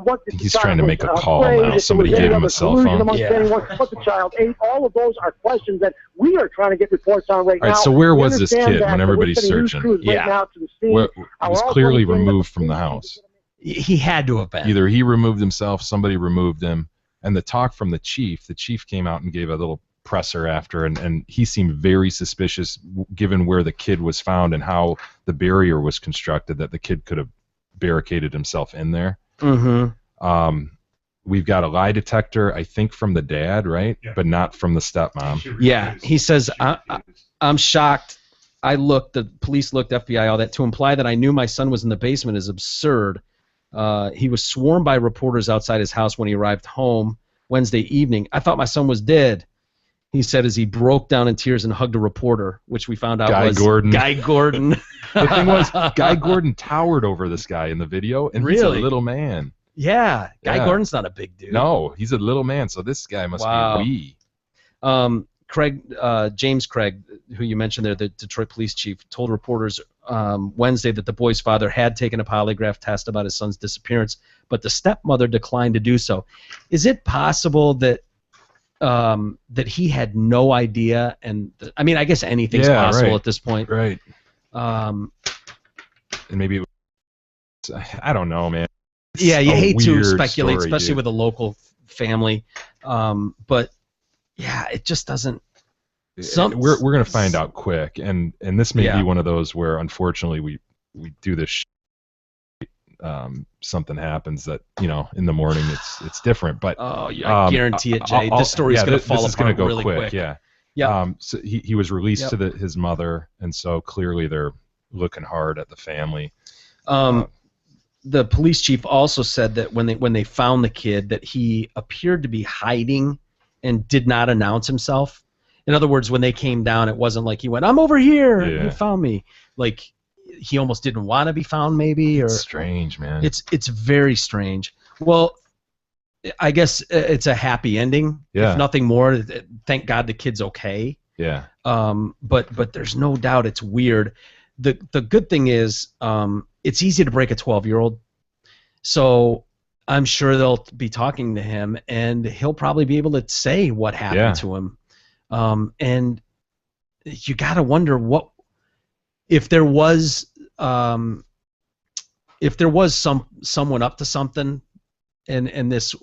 What did He's trying to make a call now. Somebody gave him a cell phone. What the child ate. All of those are questions that we are trying to get reports on right now. All right, so where We was this understand kid that, when but everybody's we're sending searching? news crews right now to the scene. He was clearly removed from the house. He had to have been. Either he removed himself, somebody removed him, and the talk from the chief came out and gave a little presser after, and he seemed very suspicious given where the kid was found and how the barrier was constructed, that the kid could have barricaded himself in there. Mm-hmm. We've got a lie detector, I think, from the dad, right? Yeah. But not from the stepmom. Yeah, he says, I'm shocked. The police looked, FBI, all that. To imply that I knew my son was in the basement is absurd. He was swarmed by reporters outside his house when he arrived home Wednesday evening. I thought my son was dead. he said as he broke down in tears and hugged a reporter, which we found out was Gordon. Guy Gordon. The thing was, Guy Gordon towered over this guy in the video, and he's a little man. Yeah, Guy Gordon's not a big dude. No, he's a little man, so this guy must be wee. James Craig, who you mentioned there, the Detroit police chief, told reporters Wednesday that the boy's father had taken a polygraph test about his son's disappearance, but the stepmother declined to do so. Is it possible that that he had no idea? And I mean, I guess anything's possible at this point. Right. And maybe it was, I don't know, man. Yeah, you hate to speculate, story, especially dude. with a local family. But yeah, it just doesn't. We're gonna find out quick, and this may be one of those where unfortunately we do this. Something happens that in the morning it's different, but I guarantee it, Jay. This story's gonna fall apart gonna go really quick. Yeah. Yeah. So he was released to his mother, and so clearly they're looking hard at the family. The police chief also said that when they found the kid, that he appeared to be hiding and did not announce himself. In other words, when they came down, it wasn't like he went, "I'm over here," and you found me. Like he almost didn't want to be found, maybe. Or it's strange, man. It's very strange. Well, I guess it's a happy ending. Yeah. If nothing more, thank God the kid's okay. Yeah. But there's no doubt it's weird. The good thing is it's easy to break a 12-year-old. So I'm sure they'll be talking to him, and he'll probably be able to say what happened to him. And you got to wonder what if there was someone up to something, and this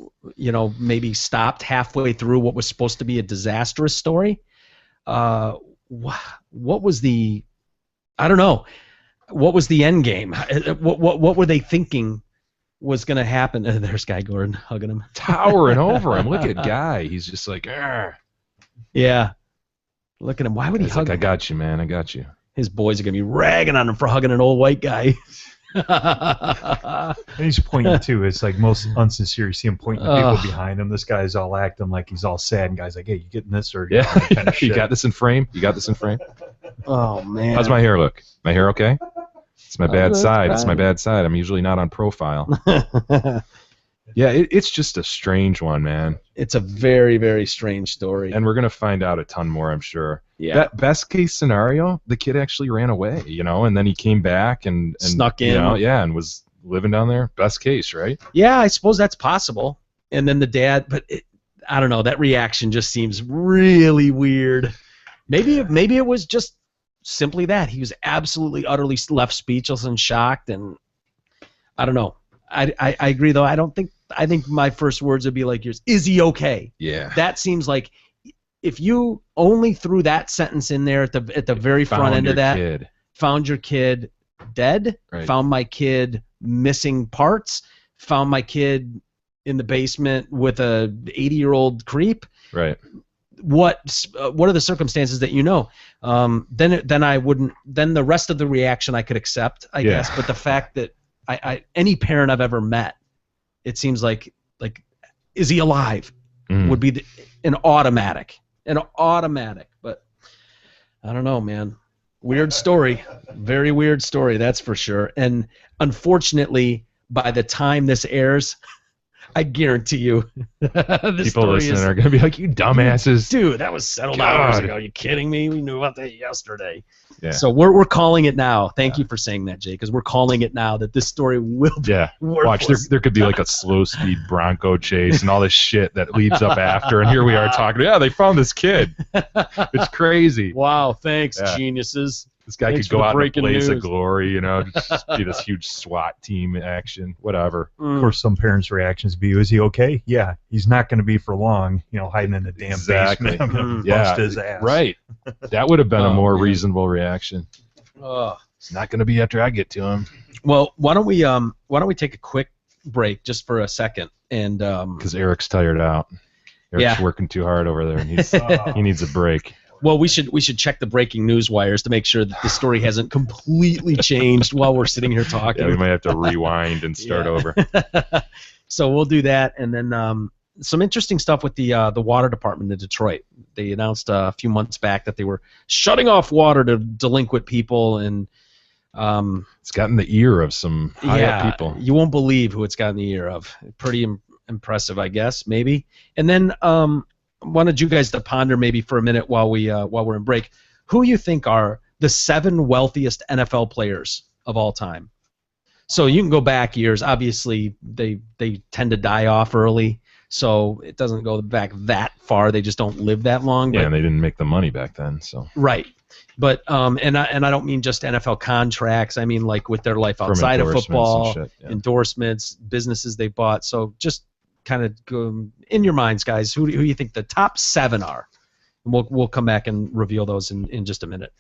maybe stopped halfway through what was supposed to be a disastrous story. What was the I don't know. What was the end game? What were they thinking was going to happen? There's Guy Gordon hugging him, towering over him. Look at Guy. He's just like, Arr. Yeah. Look at him. Why would he hug him? I got you, man. I got you. His boys are going to be ragging on him for hugging an old white guy. And he's pointing too. It's like most unsincere. You see him pointing to people behind him. This guy's all acting like he's all sad, and guy's like, "Hey, you getting this?" Or kind of you got this in frame. You got this in frame. Oh man. How's my hair look? My hair okay? It's my bad side. It's my bad side. I'm usually not on profile. Yeah, it's just a strange one, man. It's a very, very strange story. And we're going to find out a ton more, I'm sure. Yeah. Best case scenario, the kid actually ran away, and then he came back and snuck in. And was living down there. Best case, right? Yeah, I suppose that's possible. And then the dad, but I don't know, that reaction just seems really weird. Maybe it was just simply that. He was absolutely, utterly left speechless and shocked, and I don't know. I agree, though. I think my first words would be like yours. Is he okay? Yeah. That seems like if you only threw that sentence in there at the very front end of that, found your kid dead, found my kid missing parts, found my kid in the basement with a 80-year-old creep. Right. What are the circumstances that then I wouldn't. Then the rest of the reaction I could accept, I guess. But the fact that any parent I've ever met, it seems like is he alive would be an automatic. But I don't know, man. Weird story, very weird story, that's for sure. And unfortunately, by the time this airs, I guarantee you, people listening are gonna be like, "You dumbasses, dude, that was settled hours ago. Are you kidding me? We knew about that yesterday." Yeah. So we're calling it now. Thank you for saying that, Jay, because we're calling it now that this story will be worthless. Watch, there could be like a slow speed Bronco chase and all this shit that leads up after, and here we are talking. Yeah, they found this kid. It's crazy. Wow, thanks, geniuses. This guy could go out in a blaze of glory, just be this huge SWAT team action, whatever. Of course, some parents' reactions be, "Is he okay?" Yeah, he's not going to be for long, hiding in the damn basement. I'm going to bust his ass. Right. That would have been a more reasonable reaction. It's not going to be after I get to him. Well, why don't we take a quick break just for a second, and because Eric's tired out. Eric's working too hard over there, and he needs a break. Well, we should check the breaking news wires to make sure that the story hasn't completely changed while we're sitting here talking. Yeah, we might have to rewind and start over. So we'll do that, and then some interesting stuff with the water department in Detroit. They announced a few months back that they were shutting off water to delinquent people, and it's gotten the ear of some high-up people. You won't believe who it's gotten the ear of. Pretty impressive, I guess, maybe. And then wanted you guys to ponder maybe for a minute while we're in break, who you think are the 7 wealthiest NFL players of all time. So you can go back years. Obviously, they tend to die off early, so it doesn't go back that far. They just don't live that long. Yeah, and they didn't make the money back then. So right, but and I don't mean just NFL contracts. I mean like with their life outside of football, endorsements, businesses they bought. So just kind of go in your minds, guys. Who you think the top 7 are? And we'll come back and reveal those in just a minute.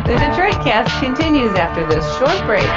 The Detroit Cast continues after this short break.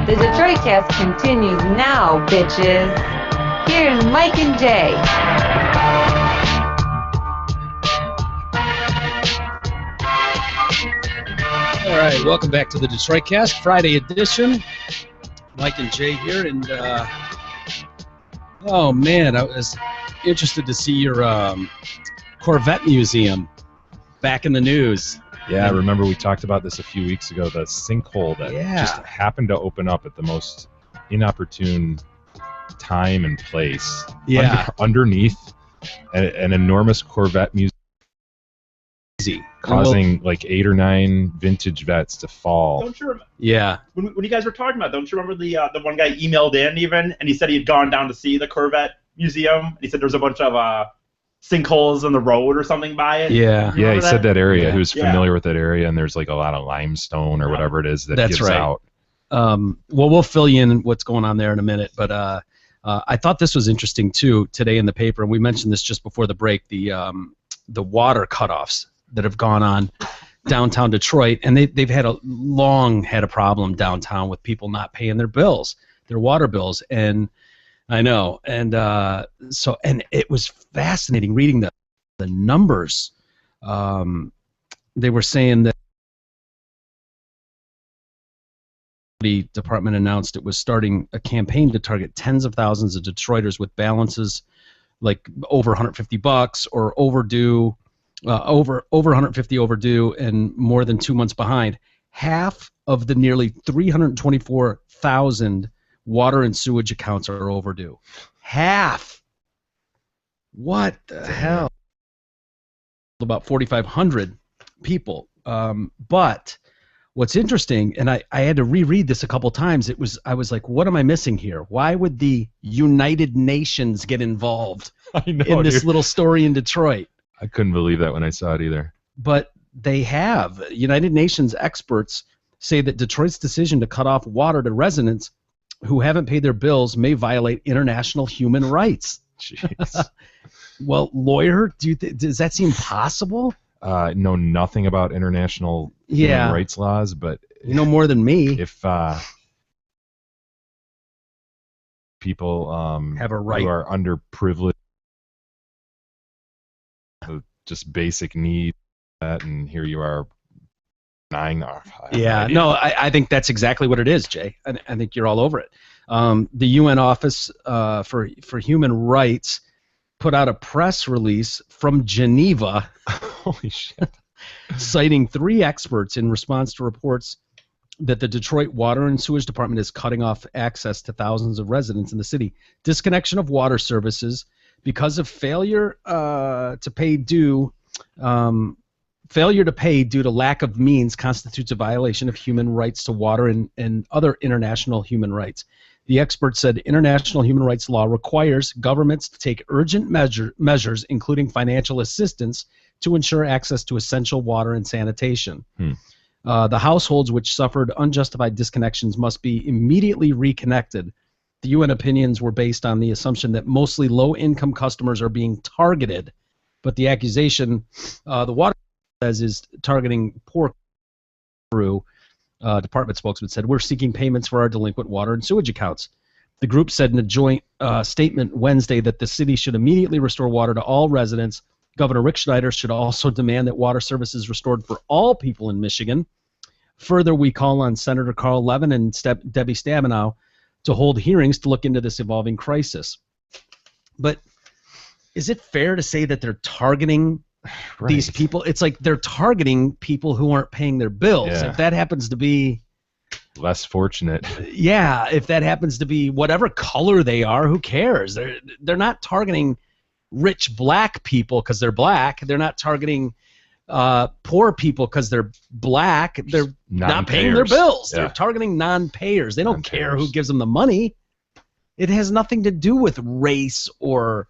The Detroit Cast continues now, bitches. Here's Mike and Jay. All right, welcome back to the Detroit Cast, Friday edition. Mike and Jay here, and oh man, I was interested to see your Corvette museum back in the news. Yeah, I remember we talked about this a few weeks ago, the sinkhole that just happened to open up at the most inopportune time and place. Yeah. Underneath an enormous Corvette museum, causing like 8 or 9 vintage vets to fall. Don't you remember? Yeah. When you guys were talking about, don't you remember the one guy emailed in even, and he said he had gone down to see the Corvette museum, and he said there's a bunch of sinkholes in the road or something by it. Yeah, he said that area. Yeah. He was familiar with that area, and there's like a lot of limestone or whatever it is that gives out. Well, we'll fill you in what's going on there in a minute, but I thought this was interesting too today in the paper, and we mentioned this just before the break. The water cutoffs that have gone on downtown Detroit, and they've had a problem downtown with people not paying their bills, their water bills, and I know, and so it was fascinating reading the numbers. They were saying that the department announced it was starting a campaign to target tens of thousands of Detroiters with balances like over $150 or overdue, over 150 overdue and more than 2 months behind. Half of the nearly 324,000 water and sewage accounts are overdue. Half. What the hell? About 4,500 people. But what's interesting, and I had to reread this a couple times, I was like, what am I missing here? Why would the United Nations get involved in this little story in Detroit? I couldn't believe that when I saw it either. But they have. United Nations experts say that Detroit's decision to cut off water to residents who haven't paid their bills may violate international human rights. Jeez. Well, lawyer, does that seem possible? Know nothing about international human rights laws, but you know more than me. If people have a right who are underprivileged, just basic needs, and here you are denying. I think that's exactly what it is, Jay. I think you're all over it. The UN Office for Human Rights put out a press release from Geneva. Holy shit. Citing 3 experts in response to reports that the Detroit Water and Sewage Department is cutting off access to thousands of residents in the city. Disconnection of water services because of failure to pay due to lack of means constitutes a violation of human rights to water and other international human rights. The expert said international human rights law requires governments to take urgent measures, including financial assistance, to ensure access to essential water and sanitation. The households which suffered unjustified disconnections must be immediately reconnected. The UN opinions were based on the assumption that mostly low-income customers are being targeted, but the accusation the water says is targeting poor through. Department spokesman said, we're seeking payments for our delinquent water and sewage accounts. The group said in a joint statement Wednesday that the city should immediately restore water to all residents. Governor Rick Schneider should also demand that water services restored for all people in Michigan. Further, we call on Senator Carl Levin and Debbie Stabenow to hold hearings to look into this evolving crisis. But is it fair to say that they're targeting these people? It's like they're targeting people who aren't paying their bills. Yeah. If that happens to be less fortunate. Yeah, if that happens to be whatever color they are, who cares? They're not targeting rich black people because they're black. They're not targeting poor people because they're black. They're not paying their bills. Yeah. They're targeting non-payers. They don't care who gives them the money. It has nothing to do with race or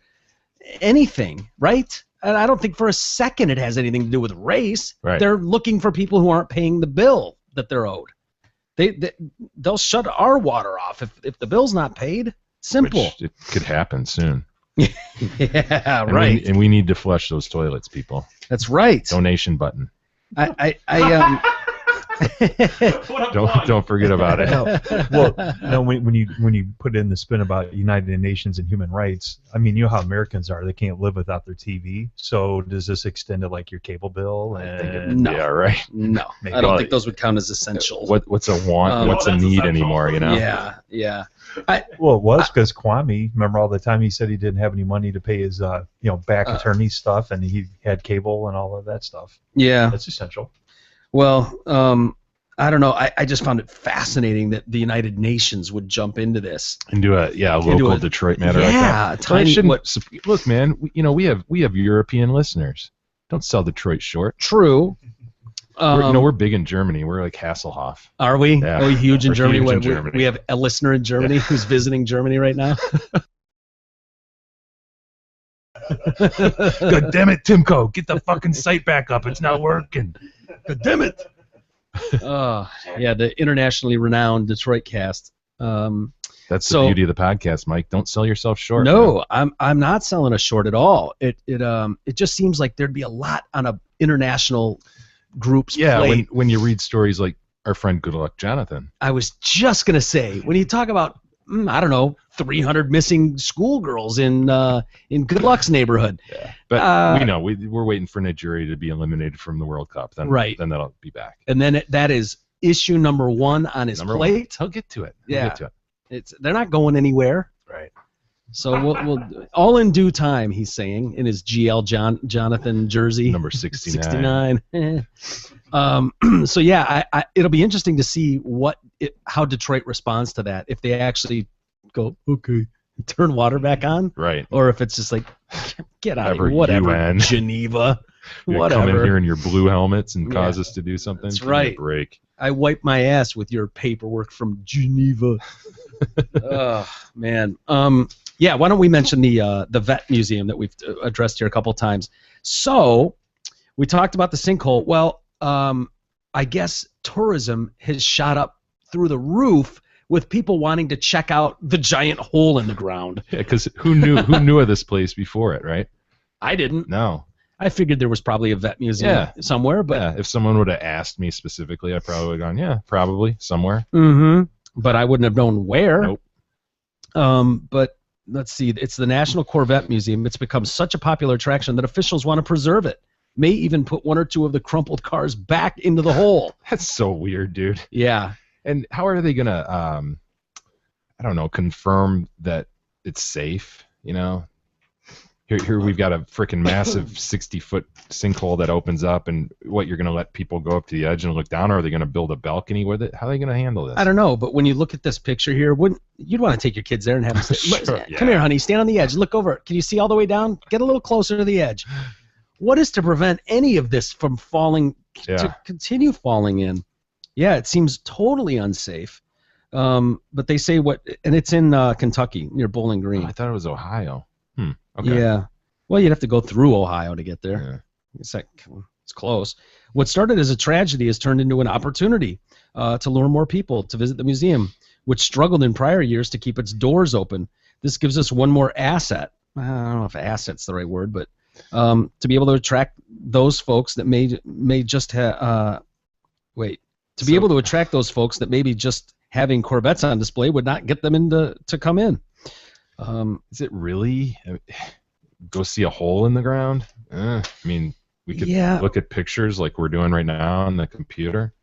anything, right? And I don't think for a second it has anything to do with race. Right. They're looking for people who aren't paying the bill that they're owed. They'll shut our water off if the bill's not paid. Simple. Which it could happen soon. Yeah, right. And we need to flush those toilets, people. That's right. Donation button. I Don't forget about it. Well, no, when you put in the spin about United Nations and human rights, I mean, you know how Americans are; they can't live without their TV. So does this extend to like your cable bill? No. Yeah, right. No, Maybe. I don't think those would count as essential. What's a want? What's a need anymore? You know? Yeah. Well, it was because Kwame. Remember all the time he said he didn't have any money to pay his back attorney stuff, and he had cable and all of that stuff. Yeah, that's essential. Well, I don't know. I just found it fascinating that the United Nations would jump into this and do a local Detroit matter. Yeah, tiny. Look, man. We have European listeners. Don't sell Detroit short. True. We're big in Germany. We're like Hasselhoff. Are we? Yeah. Are we huge in Germany? Huge in Germany. We have a listener in Germany who's visiting Germany right now. God damn it, Timco! Get the fucking site back up. It's not working. God damn it! Yeah, the internationally renowned Detroit cast. That's the beauty of the podcast, Mike. Don't sell yourself short. No, man. I'm not selling us short at all. It just seems like there'd be a lot on a international group's plate. when you read stories like our friend Good Luck Jonathan. I was just gonna say, when you talk about 300 missing schoolgirls in Good Luck's neighborhood. Yeah. But we know we're waiting for Nigeria to be eliminated from the World Cup. Then that'll be back. And then that is issue number 1 on his plate. He'll get to it. They're not going anywhere. Right. So we'll all in due time. He's saying in his GL Jonathan jersey. Number 69. 69. So yeah, it'll be interesting to see how Detroit responds to that. If they actually go, okay, turn water back on, right? Or if it's just like, get out of here, whatever, UN. Geneva, whatever. Come in here in your blue helmets and cause us to do something. That's right. Break. I wipe my ass with your paperwork from Geneva. Oh man. Yeah. Why don't we mention the vet museum that we've addressed here a couple times? So we talked about the sinkhole. Well, I guess tourism has shot up through the roof with people wanting to check out the giant hole in the ground. Yeah, because who knew of this place before it, right? I didn't. No. I figured there was probably a vet museum somewhere, but if someone would have asked me specifically, I probably would have gone, yeah, probably somewhere. Mm-hmm. But I wouldn't have known where. Nope. But let's see. It's the National Corvette Museum. It's become such a popular attraction that officials want to preserve it. May even put 1 or 2 of the crumpled cars back into the hole. That's so weird, dude. Yeah. And how are they gonna, I don't know, confirm that it's safe? You know, here we've got a freaking massive 60-foot sinkhole that opens up, and you're gonna let people go up to the edge and look down, or are they gonna build a balcony with it? How are they gonna handle this? I don't know, but when you look at this picture here, you'd want to take your kids there and have them Sure, come here, honey, stand on the edge, look over. Can you see all the way down? Get a little closer to the edge. What is to prevent any of this from falling, to continue falling in? Yeah, it seems totally unsafe. But they say and it's in Kentucky, near Bowling Green. Oh, I thought it was Ohio. Okay. Yeah. Well, you'd have to go through Ohio to get there. Yeah. It's close. What started as a tragedy has turned into an opportunity to lure more people to visit the museum, which struggled in prior years to keep its doors open. This gives us one more asset. I don't know if asset's the right word, but to be able to attract those folks that may just have to be able to attract those folks that maybe just having Corvettes on display would not get them to come in. Is it really? Go see a hole in the ground? I mean, we could look at pictures like we're doing right now on the computer.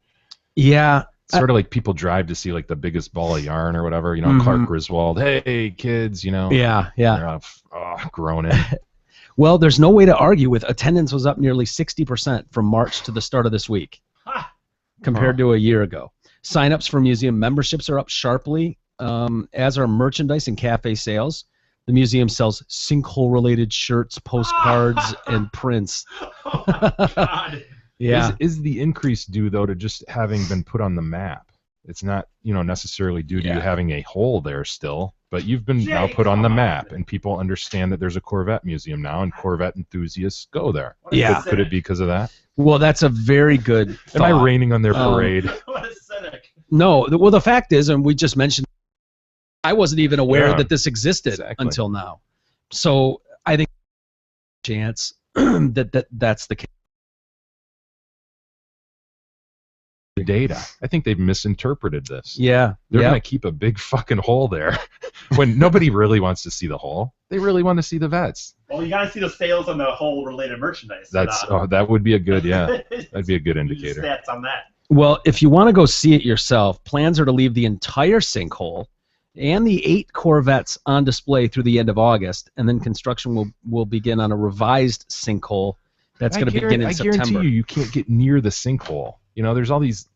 Yeah. Sort of like people drive to see like the biggest ball of yarn or whatever. You know, Clark Griswold. Hey, kids. You know. Yeah. They're groaning. Well, there's no way to argue with attendance was up nearly 60% from March to the start of this week compared to a year ago. Sign-ups for museum memberships are up sharply, as are merchandise and cafe sales. The museum sells sinkhole-related shirts, postcards, and prints. God. Yeah. Is the increase due, though, to just having been put on the map? It's not, necessarily due to you having a hole there still, but you've been now put on the map, and people understand that there's a Corvette museum now, and Corvette enthusiasts go there. Yeah. Could it be because of that? Well, that's a very good thought. Am I raining on their parade? What a cynic. No. Well, the fact is, and we just mentioned, I wasn't even aware that this existed until now. So I think chance that's the case. data. I think they've misinterpreted this. Yeah. They're going to keep a big fucking hole there when nobody really wants to see the hole. They really want to see the vets. Well, you got to see the sales on the whole related merchandise. That would be a good, that'd be a good indicator. Stats on that. Well, if you want to go see it yourself, plans are to leave the entire sinkhole and the 8 Corvettes on display through the end of August, and then construction will begin on a revised sinkhole that's going to begin in September. I guarantee you can't get near the sinkhole. You know, there's all these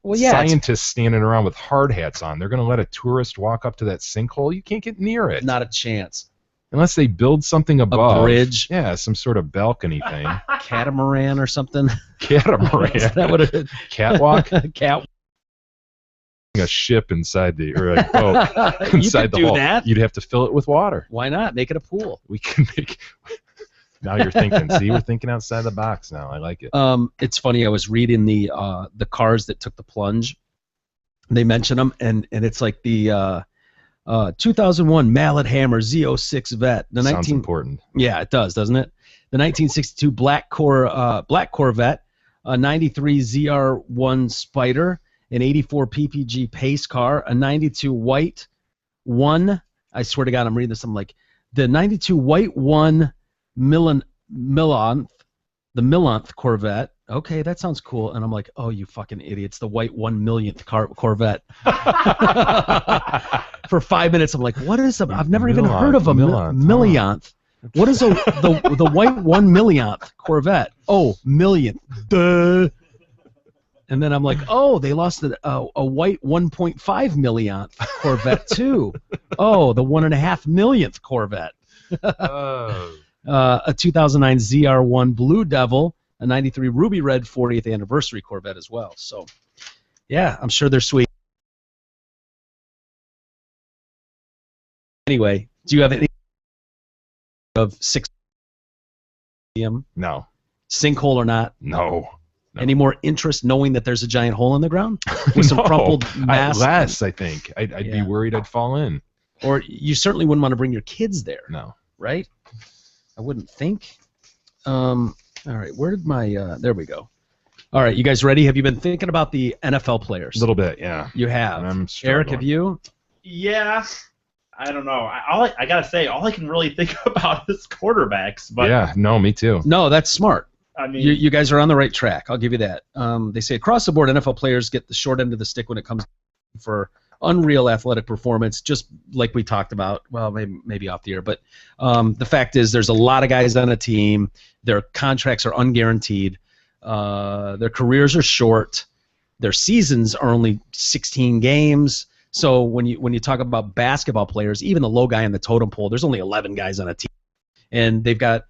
Well, scientists standing around with hard hats on. They're going to let a tourist walk up to that sinkhole? You can't get near it. Not a chance. Unless they build something above. A bridge. Yeah, some sort of balcony thing. Catamaran or something. Catamaran. Is that what it is? Catwalk? Cat. A ship inside the, or a boat inside the do hole. that. You'd have to fill it with water. Why not? Make it a pool. We can make. Now you're thinking. See, we're thinking outside the box now. I like it. It's funny. I was reading the cars that took the plunge. They mention them, and it's like the 2001 Mallet Hammer Z06 Vet. The Sounds important. Yeah, it does, doesn't it? The 1962 Black Corvette, a 93 ZR1 Spider, an 84 PPG pace car, a 92 white 1. I swear to God, I'm reading this. I'm like, the 92 white 1 Millanth, the Millanth Corvette. Okay, that sounds cool. And I'm like, oh, you fucking idiots. The white 1 millionth Corvette. For 5 minutes, I'm like, what is I've never even heard of a millionth. What is the white 1 millionth Corvette? Oh, millionth. Duh. And then I'm like, oh, they lost a white 1.5 millionth Corvette too. Oh, the 1.5 millionth Corvette. A 2009 ZR1 Blue Devil, a 93 Ruby Red 40th anniversary Corvette as well. So, yeah, I'm sure they're sweet. Anyway, do you have any of 6? No. Sinkhole or not? No. Any more interest knowing that there's a giant hole in the ground with some crumpled mass? Less, I think. I'd be worried I'd fall in. Or you certainly wouldn't want to bring your kids there. No. Right? I wouldn't think. All right, where did my... there we go. All right, you guys ready? Have you been thinking about the NFL players? A little bit, yeah. You have. I'm Eric, have you? Yeah. I don't know. I gotta say, all I can really think about is quarterbacks. But yeah, no, me too. No, that's smart. I mean, you guys are on the right track. I'll give you that. They say across the board, NFL players get the short end of the stick when it comes for unreal athletic performance, just like we talked about. Well, maybe off the air, but the fact is there's a lot of guys on a team. Their contracts are unguaranteed. Their careers are short. Their seasons are only 16 games. So when you talk about basketball players, even the low guy in the totem pole, there's only 11 guys on a team, and they've got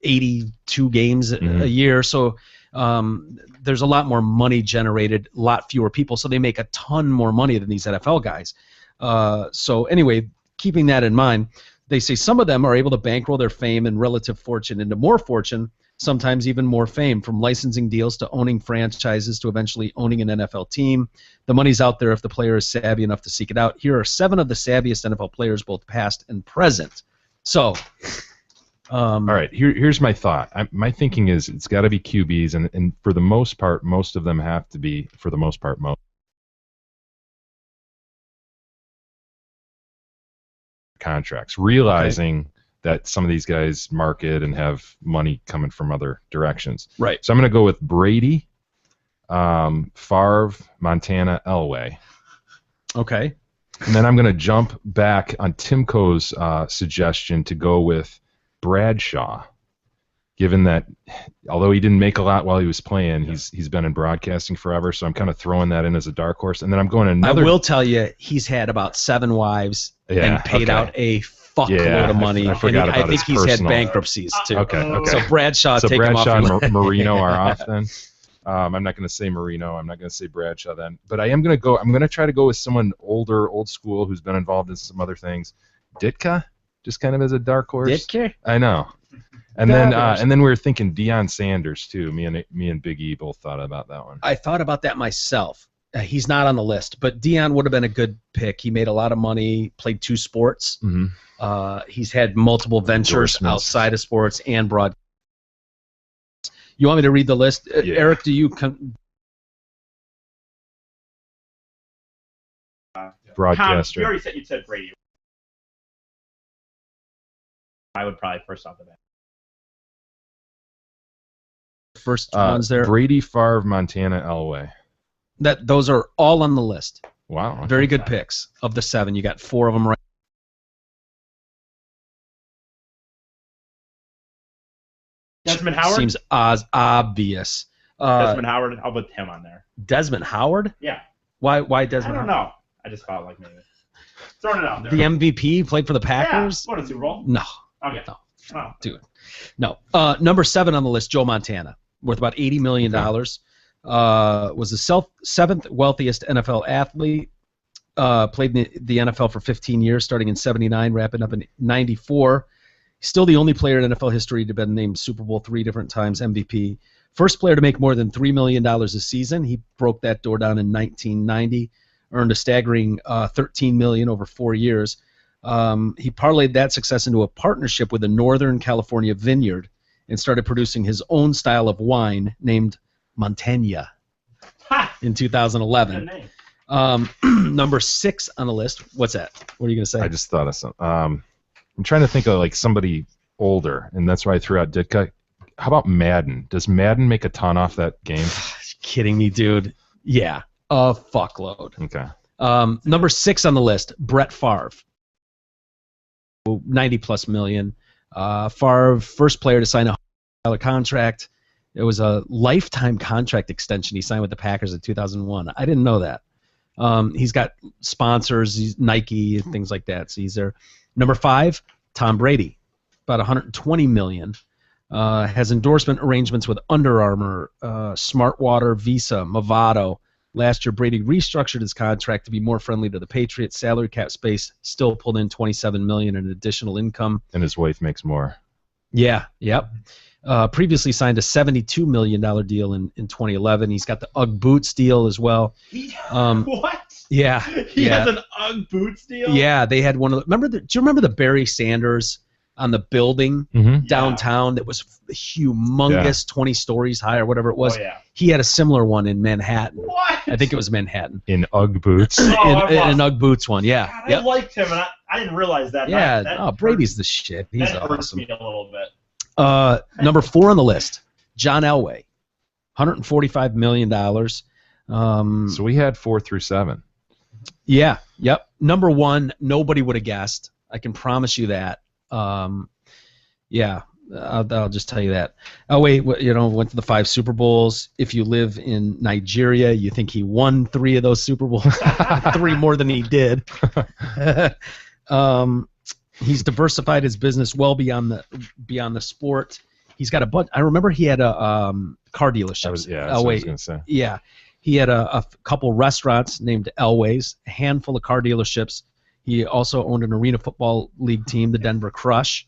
82 games a year. So there's a lot more money generated, a lot fewer people, so they make a ton more money than these NFL guys. So anyway, keeping that in mind, they say some of them are able to bankroll their fame and relative fortune into more fortune, sometimes even more fame, from licensing deals to owning franchises to eventually owning an NFL team. The money's out there if the player is savvy enough to seek it out. Here are 7 of the savviest NFL players, both past and present. So... all right, here's my thought. My thinking is it's got to be QBs, and for the most part, most of them have to be, for the most part, contracts, realizing that some of these guys market and have money coming from other directions. Right. So I'm going to go with Brady, Favre, Montana, Elway. Okay. And then I'm going to jump back on Timko's suggestion to go with Bradshaw, given that although he didn't make a lot while he was playing, he's been in broadcasting forever, so I'm kind of throwing that in as a dark horse. And then I'm going another... I will tell you, he's had about 7 wives and paid out a fuckload of money. I forgot about I think he's personal... had bankruptcies, too. Okay. So Bradshaw, take him off. So Bradshaw and Marino are off then? I'm not going to say Marino. I'm not going to say Bradshaw then. But I am going to go... I'm going to try to go with someone older, old school, who's been involved in some other things. Ditka? Just kind of as a dark horse. Ditka? I know. And then we were thinking Deion Sanders too. Me and Big E both thought about that one. I thought about that myself. He's not on the list, but Deion would have been a good pick. He made a lot of money, played 2 sports. He's had multiple ventures outside of sports and broadcast. You want me to read the list? Yeah. Eric, do you broadcaster. You already said Brady. I would probably first off the bat. First ones there. Brady, Favre, Montana, Elway. Those are all on the list. Wow. Okay. Very good picks. Of the 7, you got 4 of them right. Desmond Howard? Seems obvious. Desmond Howard, I'll put him on there. Desmond Howard? Yeah. Why Desmond Howard? I don't know. I just thought like maybe. Throwing it out there. The MVP played for the Packers? Yeah, won a Super Bowl. No. Okay. No. Oh. Dude. No. Number 7 on the list, Joe Montana, worth about $80 million. Was the 7th wealthiest NFL athlete. Played in the NFL for 15 years, starting in 79, wrapping up in 94. Still the only player in NFL history to have been named Super Bowl 3 different times, MVP. First player to make more than $3 million a season. He broke that door down in 1990, earned a staggering $13 million over 4 years. He parlayed that success into a partnership with a Northern California vineyard and started producing his own style of wine named Montana in 2011. Number 6 on the list. What's that? What are you going to say? I just thought of some. I'm trying to think of like somebody older, and that's why I threw out Ditka. How about Madden? Does Madden make a ton off that game? Kidding me, dude. Yeah, a fuckload. Okay. Number 6 on the list, Brett Favre. 90+ million. Favre, first player to sign a contract. It was a lifetime contract extension he signed with the Packers in 2001. I didn't know that. He's got sponsors, he's Nike and things like that. So he's there. Number 5, Tom Brady, about $120 million. Has endorsement arrangements with Under Armour, Smartwater, Visa, Movado. Last year, Brady restructured his contract to be more friendly to the Patriots. Salary cap space still pulled in $27 million in additional income. And his wife makes more. Yeah, yep. Previously signed a $72 million deal in 2011. He's got the UGG boots deal as well. What? Yeah. He has an UGG boots deal? Yeah, they had one of the. Do you remember the Barry Sanders on the building downtown that was humongous, 20 stories high or whatever it was? Oh, yeah. He had a similar one in Manhattan. What? I think it was Manhattan. In UGG boots? in an UGG boots one, yeah. God, I liked him, and I didn't realize that. Yeah, Brady's the shit. He's that awesome. hurts me a little bit. Number 4 on the list, John Elway, $145 million. So we had 4 through 7. Yeah, yep. Number 1, nobody would have guessed. I can promise you that. Yeah, I'll just tell you that. Elway, went to the 5 Super Bowls. If you live in Nigeria, you think he won 3 of those Super Bowls, 3 more than he did. He's diversified his business well beyond the sport. He's got a bunch. I remember he had a car dealership. That's what I was going to say. Yeah, he had a couple restaurants named Elway's, a handful of car dealerships. He also owned an arena football league team, the Denver Crush.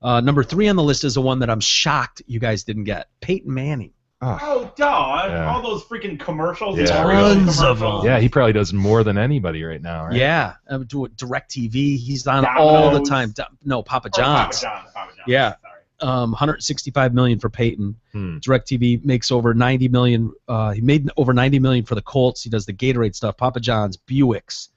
Number 3 on the list is the one that I'm shocked you guys didn't get. Peyton Manning. Oh, dog! Yeah. All those freaking commercials. Yeah. Tons of them. Yeah, he probably does more than anybody right now, right? Yeah, DirecTV. He's on all the time. No, Papa John's. Papa John's. Yeah. Sorry. $165 million for Peyton. DirecTV makes over $90 million. He made over $90 million for the Colts. He does the Gatorade stuff. Papa John's, Buicks.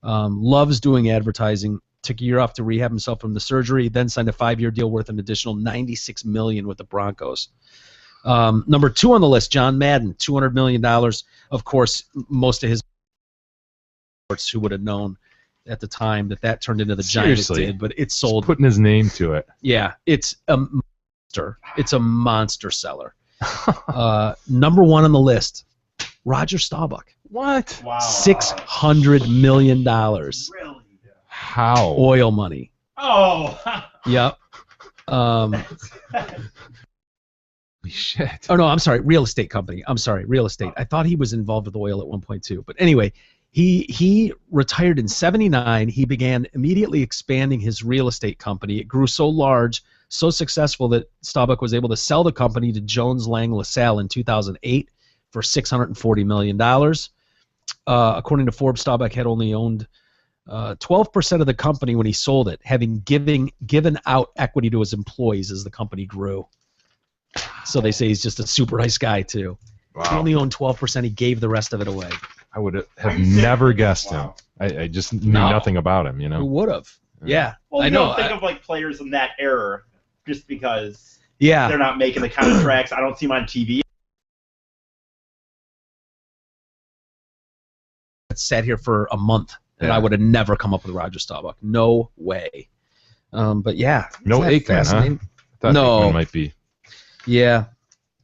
Loves doing advertising. Took a year off to rehab himself from the surgery. Then signed a 5-year deal worth an additional $96 million with the Broncos. Number 2 on the list, John Madden, $200 million. Of course, most of his who would have known at the time that turned into the Giants did, but it sold. Just putting his name to it. Yeah, it's a monster. It's a monster seller. Number 1 on the list, Roger Staubach. What? Wow. $600 million. Really? How? Oil money. Oh. Yep. Holy shit. Oh, no, I'm sorry. Real estate company. I'm sorry. Real estate. I thought he was involved with oil at one point, too. But anyway, he retired in 79. He began immediately expanding his real estate company. It grew so large, so successful that Staubach was able to sell the company to Jones Lang LaSalle in 2008 for $640 million. According to Forbes, Staubach had only owned 12% of the company when he sold it, having given out equity to his employees as the company grew. So they say he's just a super nice guy, too. Wow. He only owned 12%. He gave the rest of it away. I would have never guessed him. I just knew nothing about him, you know. Who would have? Yeah. Well, I you know. don't think of like players in that era just because Yeah. they're not making the contracts. I don't see them on TV. Sat here for a month, and Yeah. I would have never come up with Roger Staubach. No way. But yeah. No isn't that Aikman, huh? fascinating? I thought No. Aikman might be. Yeah.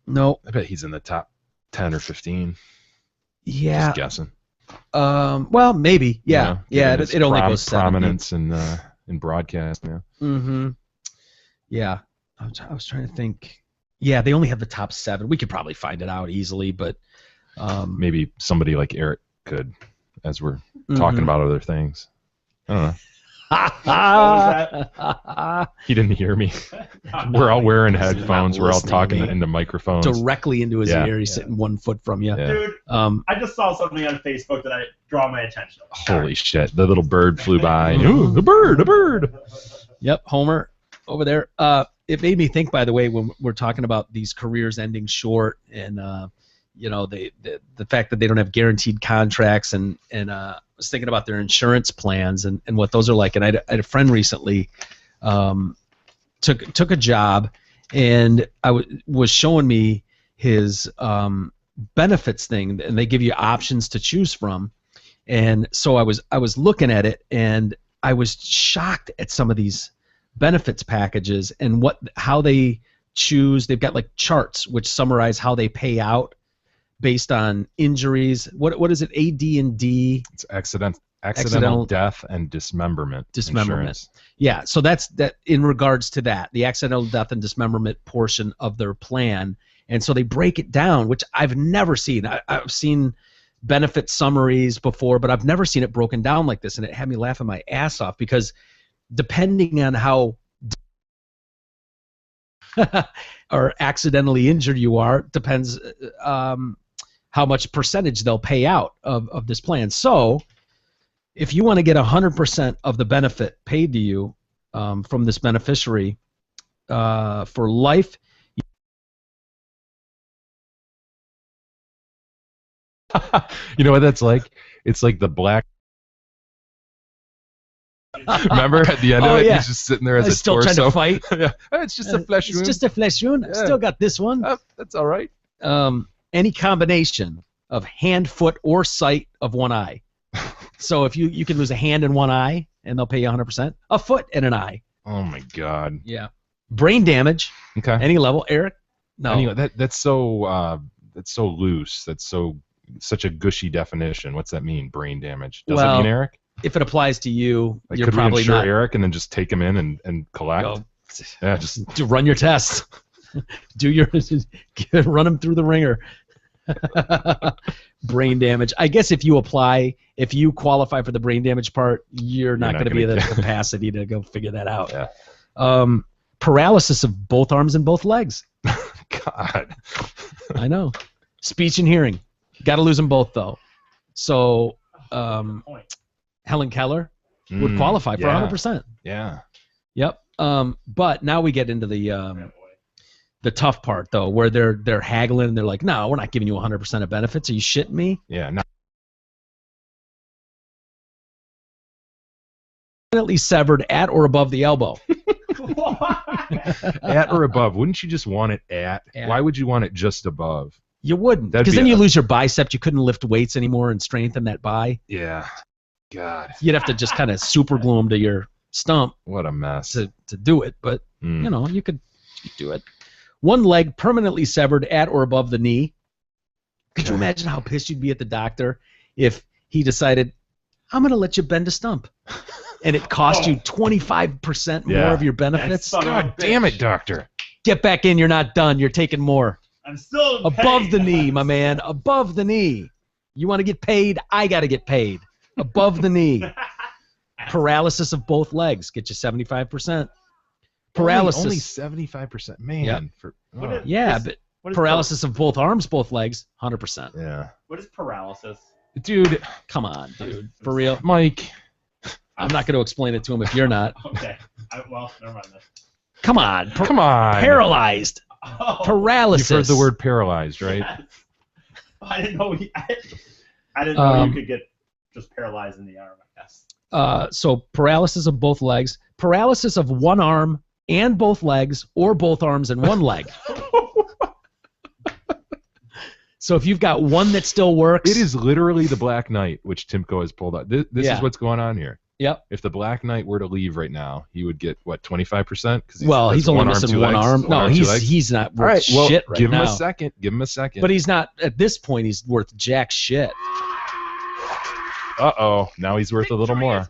No. I bet he's in the top 10 or 15. Yeah. Just guessing. Well, maybe. Yeah. You know, Yeah. given his It only goes 7. prominence in broadcast. Yeah. Mm-hmm. Yeah. I was trying to think. Yeah, they only have the top 7. We could probably find it out easily, but Maybe somebody like Eric could, as we're talking about other things. I don't know. He didn't hear me. We're all wearing headphones. We're all talking into microphones. Directly into his Yeah. ear. He's sitting 1 foot from you. Yeah. Dude, I just saw something on Facebook that I draw my attention. Holy shit! The little bird flew by. Ooh, a bird! A bird! Yep, Homer over there. It made me think, by the way, when we're talking about these careers ending short, and you know, the fact that they don't have guaranteed contracts, and I was thinking about their insurance plans and what those are like. And I had a friend recently took a job, and was showing me his benefits thing, and they give you options to choose from. And so I was looking at it, and I was shocked at some of these benefits packages and how they choose. They've got like charts which summarize how they pay out based on injuries. What is it? AD&D. It's accidental death and dismemberment. Insurance. Yeah, so that's that in regards to that, the accidental death and dismemberment portion of their plan. And so they break it down, which I've never seen. I've seen benefit summaries before, but I've never seen it broken down like this, and it had me laughing my ass off, because depending on how or accidentally injured you are, depends how much percentage they'll pay out of this plan. So if you want to get 100% of the benefit paid to you from this beneficiary for life, You know what that's like? It's like the black. Remember at the end of it, he's just sitting there as a still torso. trying to fight. Yeah. It's just a flesh wound. It's just a flesh wound. Yeah. Still got this one. That's all right. Any combination of hand, foot, or sight of one eye. So if you can lose a hand and one eye, and they'll pay you 100%. A foot and an eye. Oh my God. Yeah. Brain damage. Okay. Any level, Eric? No. Anyway, that's so loose. That's such a gushy definition. What's that mean? Brain damage. Does it mean Eric? If it applies to you, Like, you're could probably we insure not. Eric and then just take him in and collect? Go. Yeah, just To run your tests. Do your run them through the ringer. Brain damage. I guess if you qualify for the brain damage part, you're not going to be in the capacity to go figure that out. Yeah. Paralysis of both arms and both legs. God. I know. Speech and hearing. Got to lose them both, though. So Helen Keller would qualify for 100%. Yeah. Yep. But now we get into the tough part, though, where they're haggling and they're like, no, we're not giving you 100% of benefits. Are you shitting me? Yeah. No. Permanently severed at or above the elbow. At or above. Wouldn't you just want it at? Why would you want it just above? You wouldn't, because then you lose your bicep. You couldn't lift weights anymore and strengthen that bi. Yeah. God. You'd have to just kind of super glue them to your stump. What a mess. To do it, but you know, you could do it. One leg permanently severed at or above the knee. Could you imagine how pissed you'd be at the doctor if he decided, I'm going to let you bend a stump, and it cost you 25% more of your benefits? God damn it, doctor. Get back in. You're not done. You're taking more. I'm still above the knee, my man. Above the knee. You want to get paid? I got to get paid. Above the knee. Paralysis of both legs. Get you 75%. Paralysis. Only 75%. Man. Yep. But paralysis of both arms, both legs, 100%. Yeah. What is paralysis? Dude. Come on, dude. For real. Mike. I'm not going to explain it to him if you're not. Okay. Well, never mind then. Come on. Come on. Paralyzed. Oh. Paralysis. You've heard the word paralyzed, right? Yes. I didn't know. I didn't know you could get just paralyzed in the arm, I guess. So paralysis of both legs, paralysis of one arm and both legs, or both arms and one leg. So if you've got one that still works, It is literally the Black Knight, which Timko has pulled out. This Yeah. is what's going on here. Yep. If the Black Knight were to leave right now, he would get what 25%? Well, he's only missing one arm. No, he's not worth All right, well, shit right give him now. a second. Give him a second. But he's not at this point. He's worth jack shit. Uh-oh. Now he's worth a little more.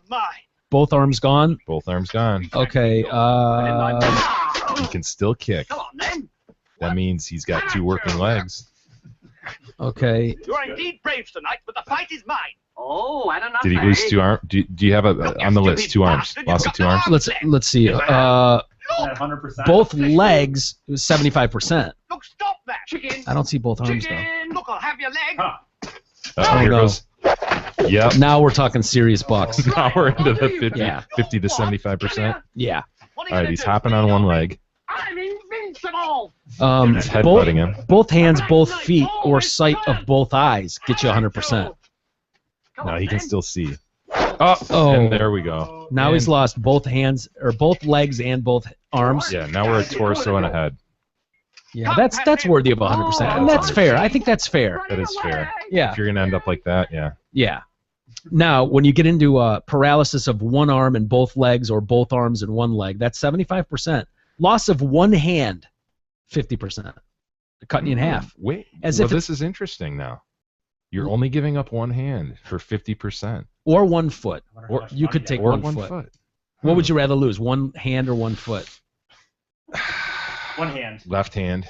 Both arms gone. Both arms gone. Okay. He can still kick. That means he's got 2 working legs. Okay. You are indeed brave tonight, but the fight is mine. Oh, I don't know. Did he lose 2 arms? Do you have on the list 2 arms? Lost of 2 arms? Let's see. 100%. Both legs 75%. Look, stop that. Chicken. I don't see both arms though. Look, I'll have your leg. Oh, Here no. goes. Yep. Now we're talking serious bucks. Now we're into the 50, Yeah. 50 to 75%. Yeah. All right, he's hopping on one leg. I'm invincible. He's headbutting him. Both hands, both feet, or sight of both eyes get you 100%. No, he can still see. Oh, and there we go. Now he's lost both hands, or both legs and both arms. Yeah, now we're a torso and a head. Yeah, that's worthy of 100%. And that's fair. I think that's fair. That is fair. Yeah. If you're going to end up like that, yeah. Yeah. Now, when you get into paralysis of one arm and both legs, or both arms and one leg, that's 75%. Loss of one hand, 50%. They're cutting you in half. Wait, As well, if this is interesting now. You're only giving up one hand for 50%. Or 1 foot. Or You could take or 1 foot. What would you rather lose, 1 hand or 1 foot? One hand. Left hand.